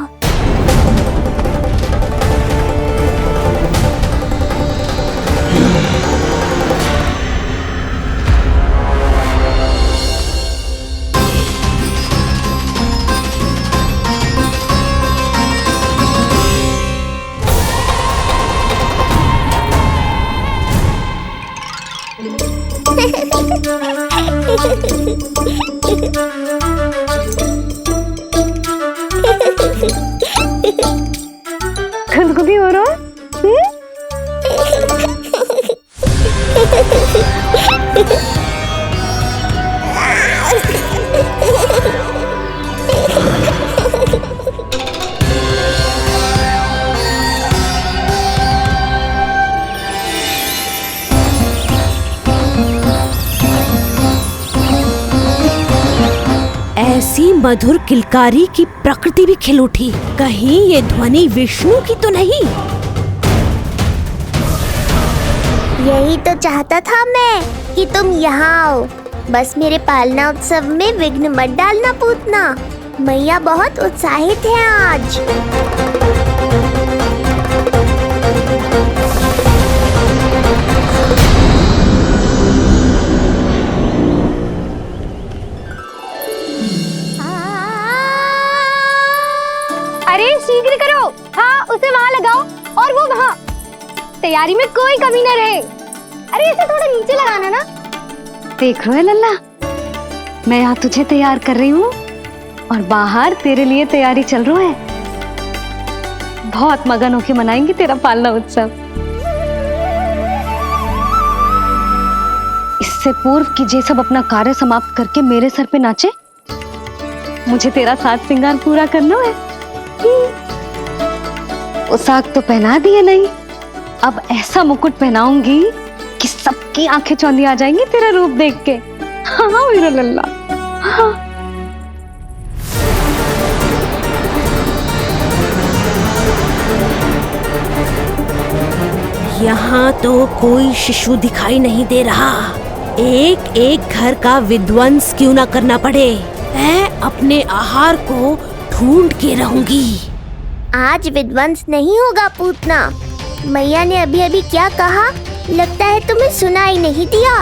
Speaker 6: खुदकुदी हो रहा है? ऐसी मधुर किलकारी की प्रकृति भी खिल उठी। कहीं ये ध्वनि विष्णु की तो नहीं?
Speaker 3: यही तो चाहता था मैं कि तुम यहाँ आओ। बस मेरे पालना उत्सव में विघ्न मत डालना पूतना। मैया बहुत उत्साहित है आज।
Speaker 5: अरे शीघ्र करो। हाँ, उसे वहाँ लगाओ और वो वहाँ। तैयारी में कोई कमी न रहे। अरे इसे थोड़ा नीचे लगाना ना। देख रहे हो लल्ला, मैं यहाँ तुझे तैयार कर रही हूँ और बाहर तेरे लिए तैयारी चल रहा है। बहुत मगन होके मनाएंगे तेरा पालना उत्सव। इससे पूर्व कि जे सब अपना कार्य समाप्त करके मेरे सर पे नाचे, मुझे तेरा साथ श्रृंगार पूरा करना है। पोशाक तो पहना दिए नहीं, अब ऐसा मुकुट पहनाऊंगी कि सबकी आंखें चौंधी आ जाएंगी तेरा रूप देख के। हाँ मेरा लल्ला, हाँ।
Speaker 6: यहाँ तो कोई शिशु दिखाई नहीं दे रहा। एक एक घर का विध्वंस क्यों ना करना पड़े, मैं अपने आहार को ढूंढ के रहूंगी।
Speaker 3: आज विध्वंस नहीं होगा पूतना। मैया ने अभी अभी क्या कहा, लगता है तुम्हें सुनाई नहीं दिया।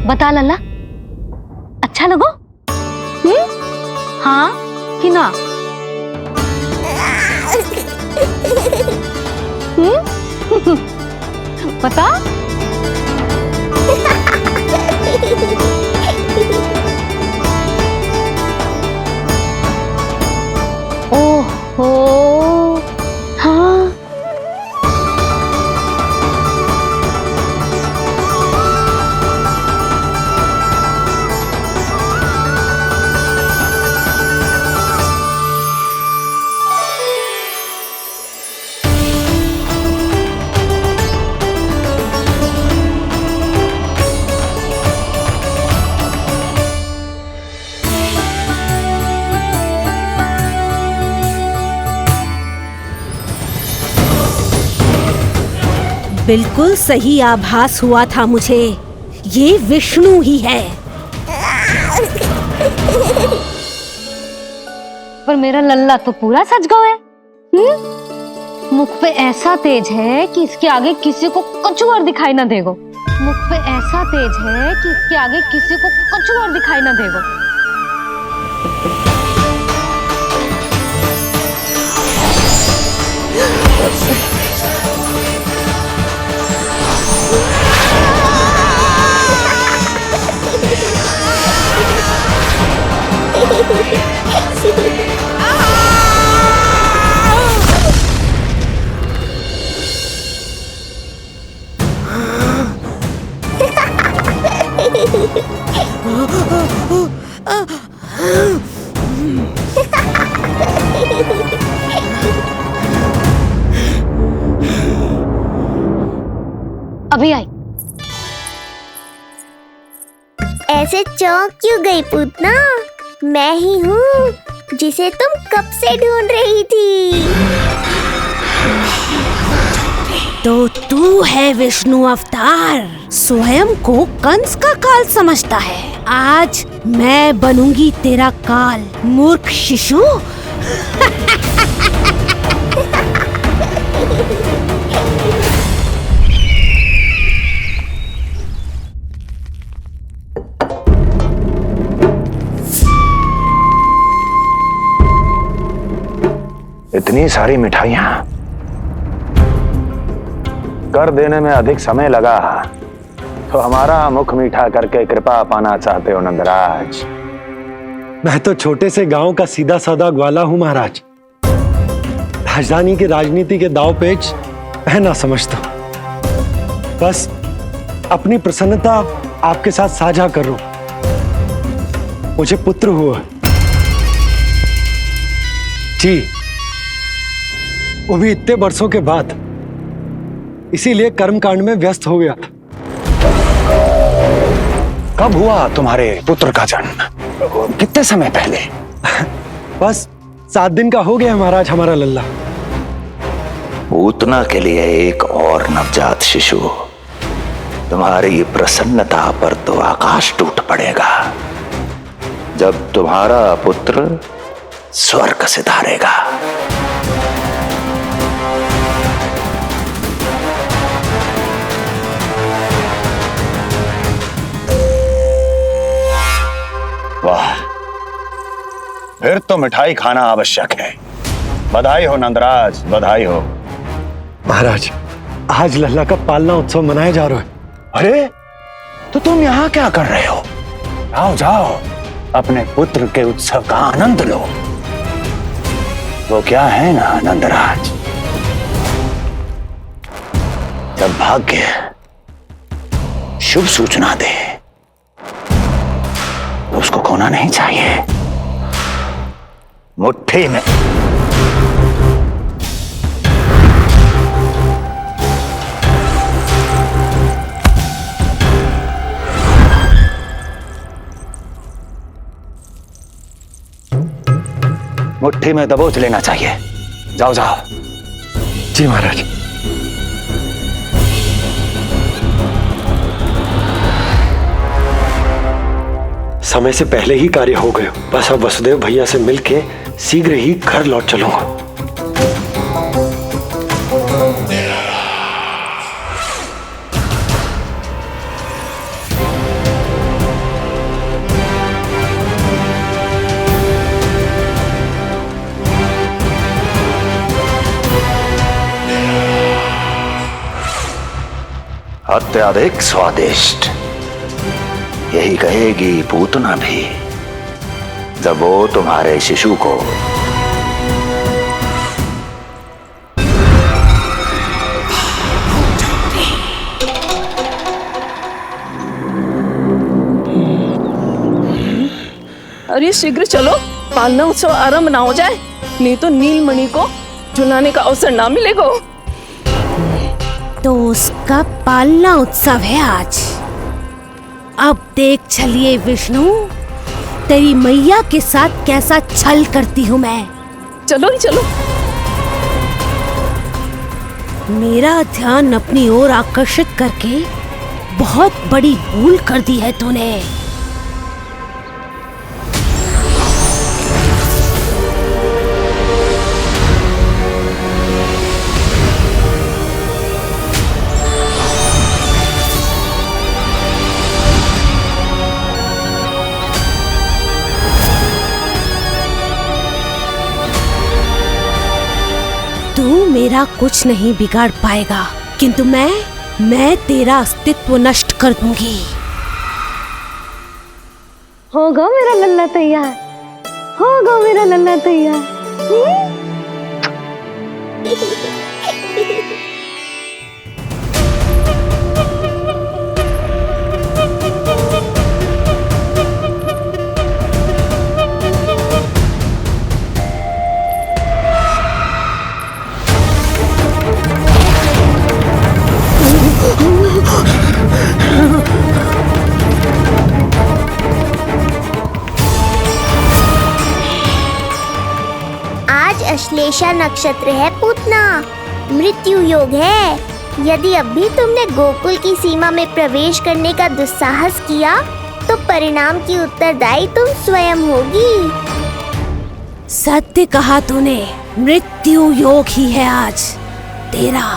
Speaker 5: बता लल्ला, अच्छा लगो? हाँ कि ना? बता। ओहो, हाँ।
Speaker 6: बिल्कुल सही आभास हुआ था मुझे, ये विष्णु ही है।
Speaker 5: पर मेरा लल्ला तो पूरा सज गया है। मुख पे ऐसा तेज है कि इसके आगे किसी को कुछ और दिखाई ना देगो। मुख पे ऐसा तेज है कि इसके आगे किसी को कुछ और दिखाई ना देगो। अभी आई।
Speaker 3: ऐसे चौंक क्यों गई पूतना? मैं ही हूँ जिसे तुम कब से ढूंढ रही थी।
Speaker 6: तो तू है विष्णु अवतार, स्वयं को कंस का काल समझता है। आज मैं बनूंगी तेरा काल, मूर्ख शिशु।
Speaker 7: इतनी सारी मिठाइयां कर देने में अधिक समय लगा तो हमारा मुख मीठा करके कृपा पाना चाहते हो नंदराज?
Speaker 4: मैं तो छोटे से गांव का सीधा साधा ग्वाला हूं महाराज। राजधानी की राजनीति के दाव पेच मैं ना समझता। बस अपनी प्रसन्नता आपके साथ साझा कर रहा हूं। मुझे पुत्र हुआ जी, वो भी इतने वर्षों के बाद, इसीलिए कर्मकांड में व्यस्त हो गया था।
Speaker 7: कब हुआ तुम्हारे पुत्र का जन्म? कितने समय पहले?
Speaker 4: बस 7 दिन का हो गया महाराज हमारा लल्ला।
Speaker 7: पूतना के लिए एक और नवजात शिशु, तुम्हारी प्रसन्नता पर तो आकाश टूट पड़ेगा जब तुम्हारा पुत्र स्वर्ग सिधारेगा। वाह, फिर तो मिठाई खाना आवश्यक है। बधाई हो नंदराज, बधाई हो।
Speaker 4: महाराज, आज लल्ला का पालना उत्सव मनाया जा रहा है।
Speaker 7: अरे, तो तुम यहाँ क्या कर रहे हो? जाओ जाओ, अपने पुत्र के उत्सव का आनंद लो। वो क्या है ना नंदराज, जब भाग्य शुभ सूचना दे तो उसको खोना नहीं चाहिए। मुट्ठी में दबोच लेना चाहिए। जाओ जाओ।
Speaker 4: जी महाराज। समय से पहले ही कार्य हो गए। बस अब वसुदेव भैया से मिलके शीघ्र ही घर लौट चलूंगा।
Speaker 7: अत्यधिक स्वादिष्ट, यही कहेगी पूतना भी जब वो तुम्हारे शिशु को
Speaker 15: अरे शीघ्र चलो, पालना उत्सव आरंभ ना हो जाए, नहीं तो नीलमणि को झुलाने का अवसर ना मिलेगा।
Speaker 6: तो उसका पालना उत्सव है आज। अब देख चलिए विष्णु, तेरी मैया के साथ कैसा छल करती हूँ मैं।
Speaker 15: चलो ही चलो।
Speaker 6: मेरा ध्यान अपनी ओर आकर्षित करके बहुत बड़ी भूल कर दी है तूने। तू मेरा कुछ नहीं बिगाड़ पाएगा, किंतु मैं तेरा अस्तित्व नष्ट कर दूंगी।
Speaker 5: होगा मेरा लल्ला तैयार, होगा मेरा लल्ला तैयार।
Speaker 3: आज अश्लेषा नक्षत्र है पूतना, मृत्यु योग है। यदि अब भी तुमने गोकुल की सीमा में प्रवेश करने का दुस्साहस किया तो परिणाम की उत्तरदायी तुम स्वयं होगी।
Speaker 6: सत्य कहा तूने, मृत्यु योग ही है आज तेरा।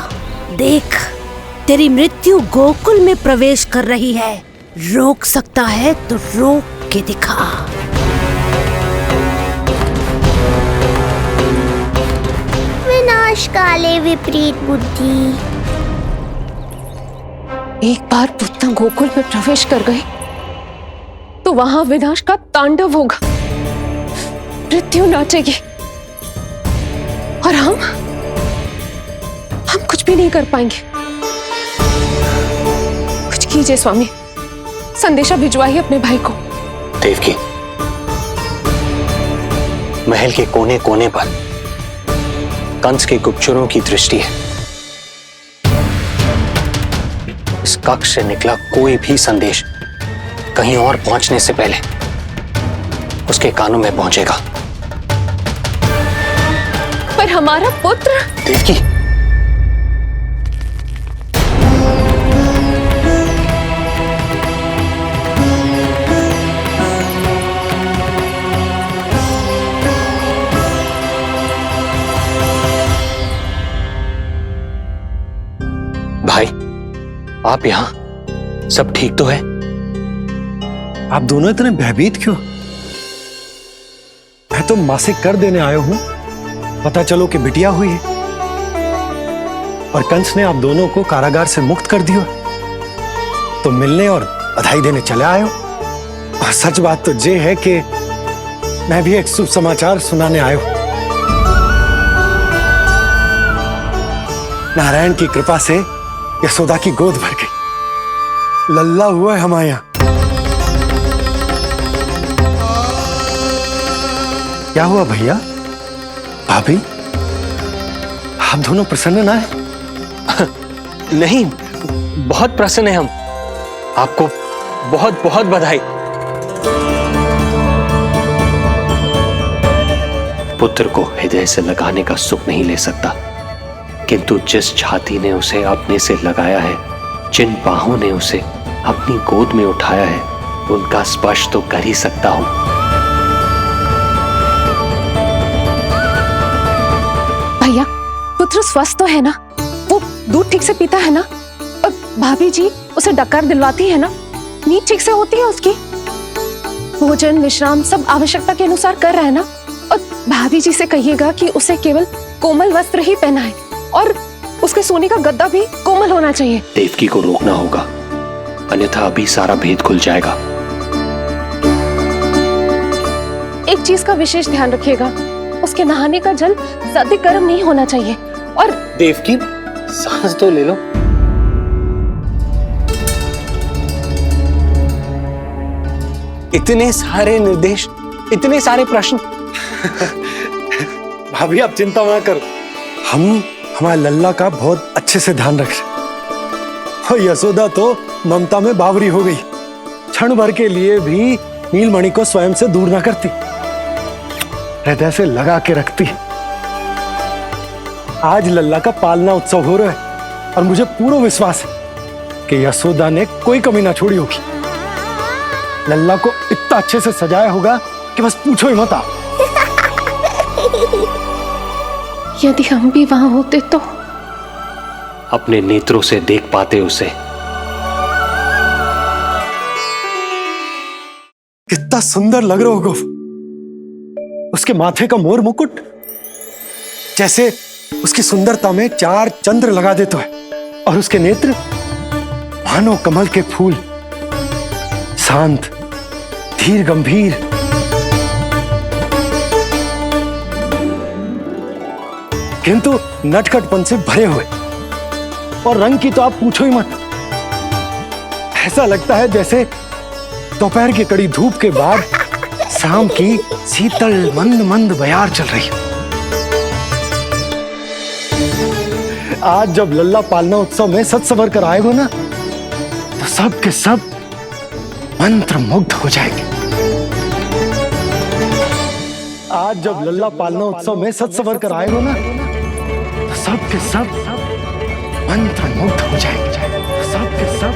Speaker 6: देख, तेरी मृत्यु गोकुल में प्रवेश कर रही है। रोक सकता है तो रोक के दिखा।
Speaker 3: विनाश काले विपरीत बुद्धि।
Speaker 15: एक बार पूतना गोकुल में प्रवेश कर गए तो वहां विनाश का तांडव होगा, मृत्यु नाचेगी और हम कुछ भी नहीं कर पाएंगे। कुछ कीजिए स्वामी, संदेशा भिजवाइए अपने भाई को।
Speaker 16: देवकी, महल के कोने कोने पर कंस के गुप्तचरों की दृष्टि है। इस कक्ष से निकला कोई भी संदेश कहीं और पहुंचने से पहले उसके कानों में पहुंचेगा।
Speaker 15: पर हमारा पुत्र
Speaker 16: देवकी, भाई आप यहां, सब ठीक तो है?
Speaker 4: आप दोनों इतने भयभीत क्यों? मैं तो मासिक कर देने आया हूं, पता चलो कि बिटिया हुई है और कंस ने आप दोनों को कारागार से मुक्त कर दिया, तो मिलने और बधाई देने चले आए हो। और सच बात तो ये है कि मैं भी एक शुभ समाचार सुनाने आया हूं। नारायण की कृपा से यशोदा की गोद भर गई, लल्ला हुआ है हमारे यहां। क्या हुआ भैया, भाभी, आप दोनों प्रसन्न ना है?
Speaker 16: नहीं, बहुत प्रसन्न है हम। आपको बहुत बहुत बधाई। पुत्र को हृदय से लगाने का सुख नहीं ले सकता, किंतु जिस छाती ने उसे अपने से लगाया है, जिन बाहों ने उसे अपनी गोद में उठाया है, उनका स्पर्श तो कर ही सकता हूं।
Speaker 15: भैया, पुत्र स्वस्थ तो है ना? वो दूध ठीक से पीता है ना? और भाभी जी उसे डकार दिलवाती है ना? नींद ठीक से होती है उसकी? भोजन विश्राम सब आवश्यकता के अनुसार कर रहा है ना? और भाभी जी से कहिएगा कि उसे केवल कोमल वस्त्र ही पहनाए और उसके सोने का गद्दा भी कोमल होना चाहिए।
Speaker 16: देवकी को रोकना होगा, अन्यथा अभी सारा भेद खुल जाएगा।
Speaker 15: एक चीज का विशेष ध्यान रखिएगा, उसके नहाने का जल ज्यादा गर्म नहीं होना चाहिए। और
Speaker 16: देवकी, सांस तो ले लो। इतने सारे निर्देश, इतने सारे प्रश्न।
Speaker 4: भाभी आप चिंता ना करो, हम हमारे लल्ला का बहुत अच्छे से ध्यान रख रहे। और यशोदा तो ममता में बावरी हो गई, क्षण भर के लिए भी नीलमणि को स्वयं से दूर ना करती, हृदय से लगा के रखती। आज लल्ला का पालना उत्सव हो रहा है और मुझे पूरा विश्वास है कि यशोदा ने कोई कमी ना छोड़ी होगी। लल्ला को इतना अच्छे से सजाया होगा कि बस पूछो ही मत आप।
Speaker 15: यदि हम भी वहां होते तो
Speaker 16: अपने नेत्रों से देख पाते उसे।
Speaker 4: कितना सुंदर लग रहा होगा उसके माथे का मोर मुकुट, जैसे उसकी सुंदरता में 4 चंद्र लगा देता है। और उसके नेत्र मानो कमल के फूल, शांत, धीर गंभीर। किंतु नटखटपन से भरे हुए, और रंग की तो आप पूछो ही मत। ऐसा लगता है जैसे दोपहर की कड़ी धूप के बाद शाम की शीतल मंद मंद बयार चल रही है। आज जब लल्ला पालना उत्सव में सज संवर कर आएगा ना, तो सब के सब मंत्र मुग्ध हो जाएंगे। आज जब लल्ला पालना उत्सव में सज संवर कर आएगा ना, तो सब के सब मंत्र मुग्ध हो जाएंगे। सब के सब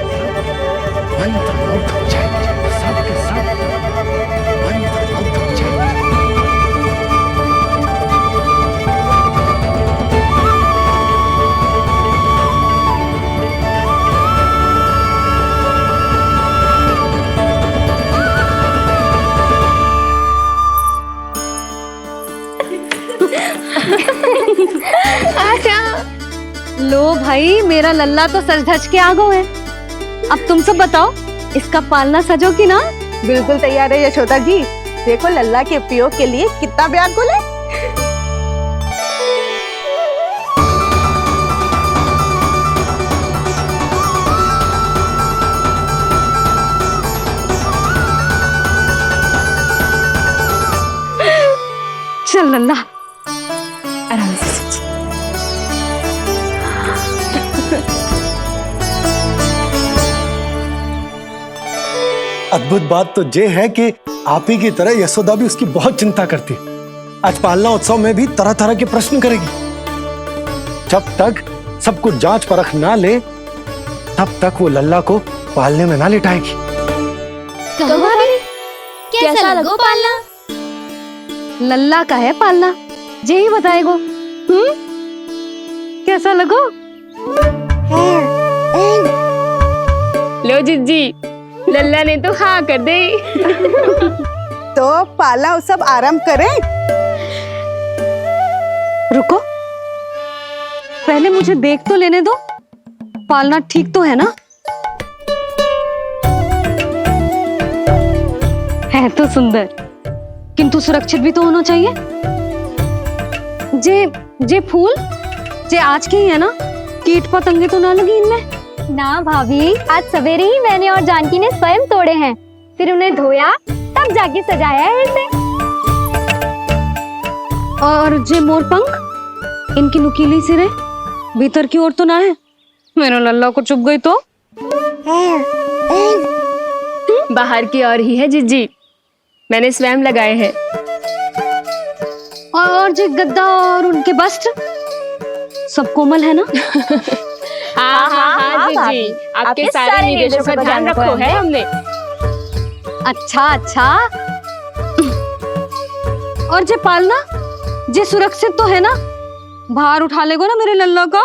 Speaker 4: मंत्र मुग्ध हो जाएंगे। सब के सब मंत्र मुग्ध हो जाएंगे।
Speaker 6: लो भाई, मेरा लल्ला तो सज धज के आ गो है। अब तुम सब बताओ, इसका पालना सजो कि ना?
Speaker 17: बिल्कुल तैयार है यशोदा जी। देखो लल्ला के उपयोग के लिए कितना व्याकुल है।
Speaker 6: चल लल्ला,
Speaker 12: आराम से।
Speaker 4: अद्भुत बात तो ये है कि आप ही की तरह यशोदा भी उसकी बहुत चिंता करती है। आज पालना उत्सव में भी तरह तरह के प्रश्न करेगी। जब तक सब कुछ जांच परख ना ले तब तक वो लल्ला को पालने में ना लिटाएगी।
Speaker 5: कैसा लगो पालना?
Speaker 6: लल्ला का है पालना, जे ही बताएगो। कैसा लगो?
Speaker 14: लो जिज्जी, लल्ला ने तो हाँ कर दे।
Speaker 17: तो पालना उत्सव आरंभ करें।
Speaker 6: रुको, पहले मुझे देख तो लेने दो, पालना ठीक तो है ना? है तो सुंदर, किंतु सुरक्षित भी तो होना चाहिए। जे फूल जे आज के ही है ना, कीट पतंगे तो ना लगी इनमें?
Speaker 5: ना भाभी, आज सवेरे ही मैंने और जानकी ने स्वयं तोड़े हैं, फिर उन्हें धोया तब जाके सजाया है इसे।
Speaker 6: और जे मोर पंख, इनकी नुकीली सिरे भीतर की ओर तो ना है? मेरा लल्ला को चुभ गई तो?
Speaker 14: बाहर की ओर ही है जिज्जी, मैंने स्वयं लगाए हैं।
Speaker 6: और जे गद्दा और उनके वस्त्र सब कोमल है ना?
Speaker 14: हाँ जिज्जी, आपके सारे निर्देशों का ध्यान रखो है हमने।
Speaker 6: अच्छा। और जे पालना, जे सुरक्षित तो है ना? बाहर उठा लेगो ना मेरे लल्ला का?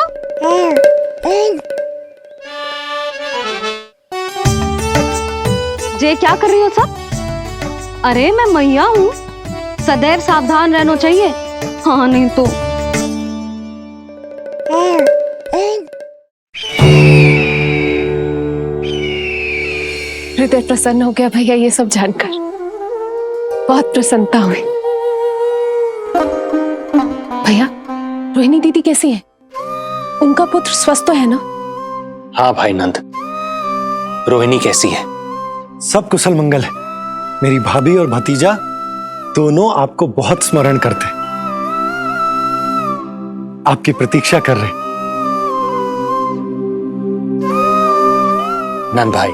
Speaker 6: जे क्या कर रही हो सब? अरे मैं मैया हूँ, सदैव सावधान रहना चाहिए। हाँ नहीं तो।
Speaker 15: हृदय प्रसन्न हो गया भैया ये सब जानकर, बहुत प्रसन्नता हुई। भैया, रोहिणी दीदी कैसी है? उनका पुत्र स्वस्थ तो है ना?
Speaker 16: हाँ भाई नंद, रोहिणी कैसी है?
Speaker 4: सब कुशल मंगल है। मेरी भाभी और भतीजा दोनों आपको बहुत स्मरण करते, आपकी प्रतीक्षा कर रहे।
Speaker 16: नंद भाई,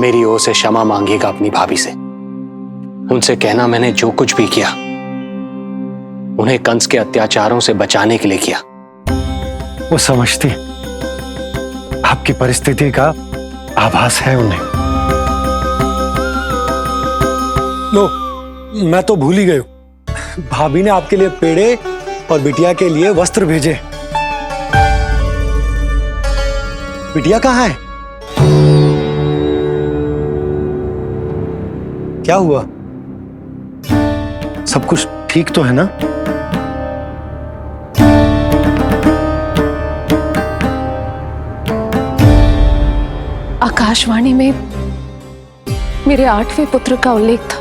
Speaker 16: मेरी ओर से क्षमा मांगिएगा अपनी भाभी से। उनसे कहना मैंने जो कुछ भी किया उन्हें कंस के अत्याचारों से बचाने के लिए किया।
Speaker 4: वो समझती है, आपकी परिस्थिति का आभास है उन्हें। लो, मैं तो भूल ही गई हूं, भाभी ने आपके लिए पेड़े और बिटिया के लिए वस्त्र भेजे। बिटिया कहाँ है? क्या हुआ? सब कुछ ठीक तो है ना?
Speaker 15: आकाशवाणी में मेरे 8वें पुत्र का उल्लेख था,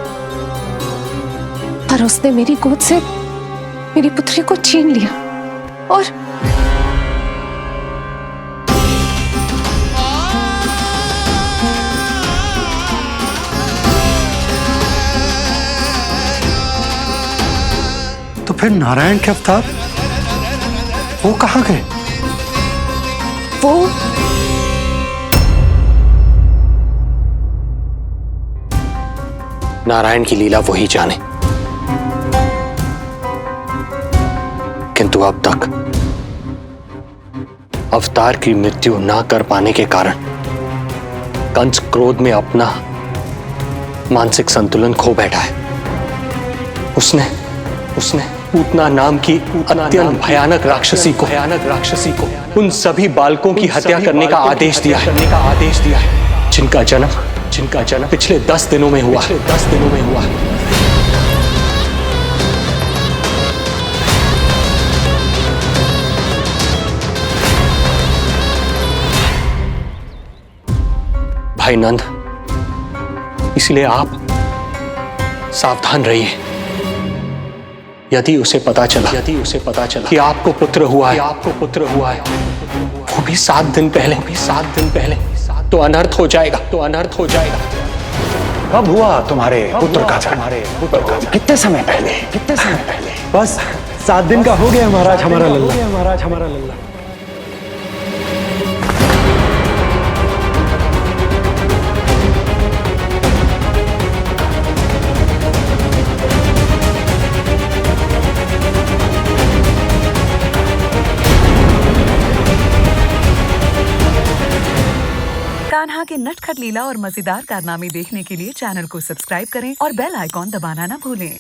Speaker 15: पर उसने मेरी गोद से मेरी पुत्री को छीन लिया और
Speaker 4: तो फिर नारायण के अवतार वो कहाँ गए?
Speaker 15: वो
Speaker 16: नारायण की लीला वही जाने, किंतु अब तक अवतार की मृत्यु ना कर पाने के कारण कंस क्रोध में अपना मानसिक संतुलन खो बैठा है। उसने पूतना नाम की अत्यंत भयानक राक्षसी को उन सभी बालकों की हत्या करने का आदेश दिया है, जिनका जन्म पिछले 10 दिनों में हुआ। भाई नंद, इसलिए आप सावधान रहिए। यदि उसे पता चला कि आपको पुत्र हुआ है, वो भी 7 दिन पहले, तो अनर्थ हो जाएगा।
Speaker 18: कब हुआ तुम्हारे पुत्र का जन्म? कितने समय पहले?
Speaker 4: बस 7 दिन का हो गया महाराज हमारा लल्ला।
Speaker 19: कान्हा के नटखट लीला और मजेदार कारनामे देखने के लिए चैनल को सब्सक्राइब करें और बेल आइकॉन दबाना ना भूलें।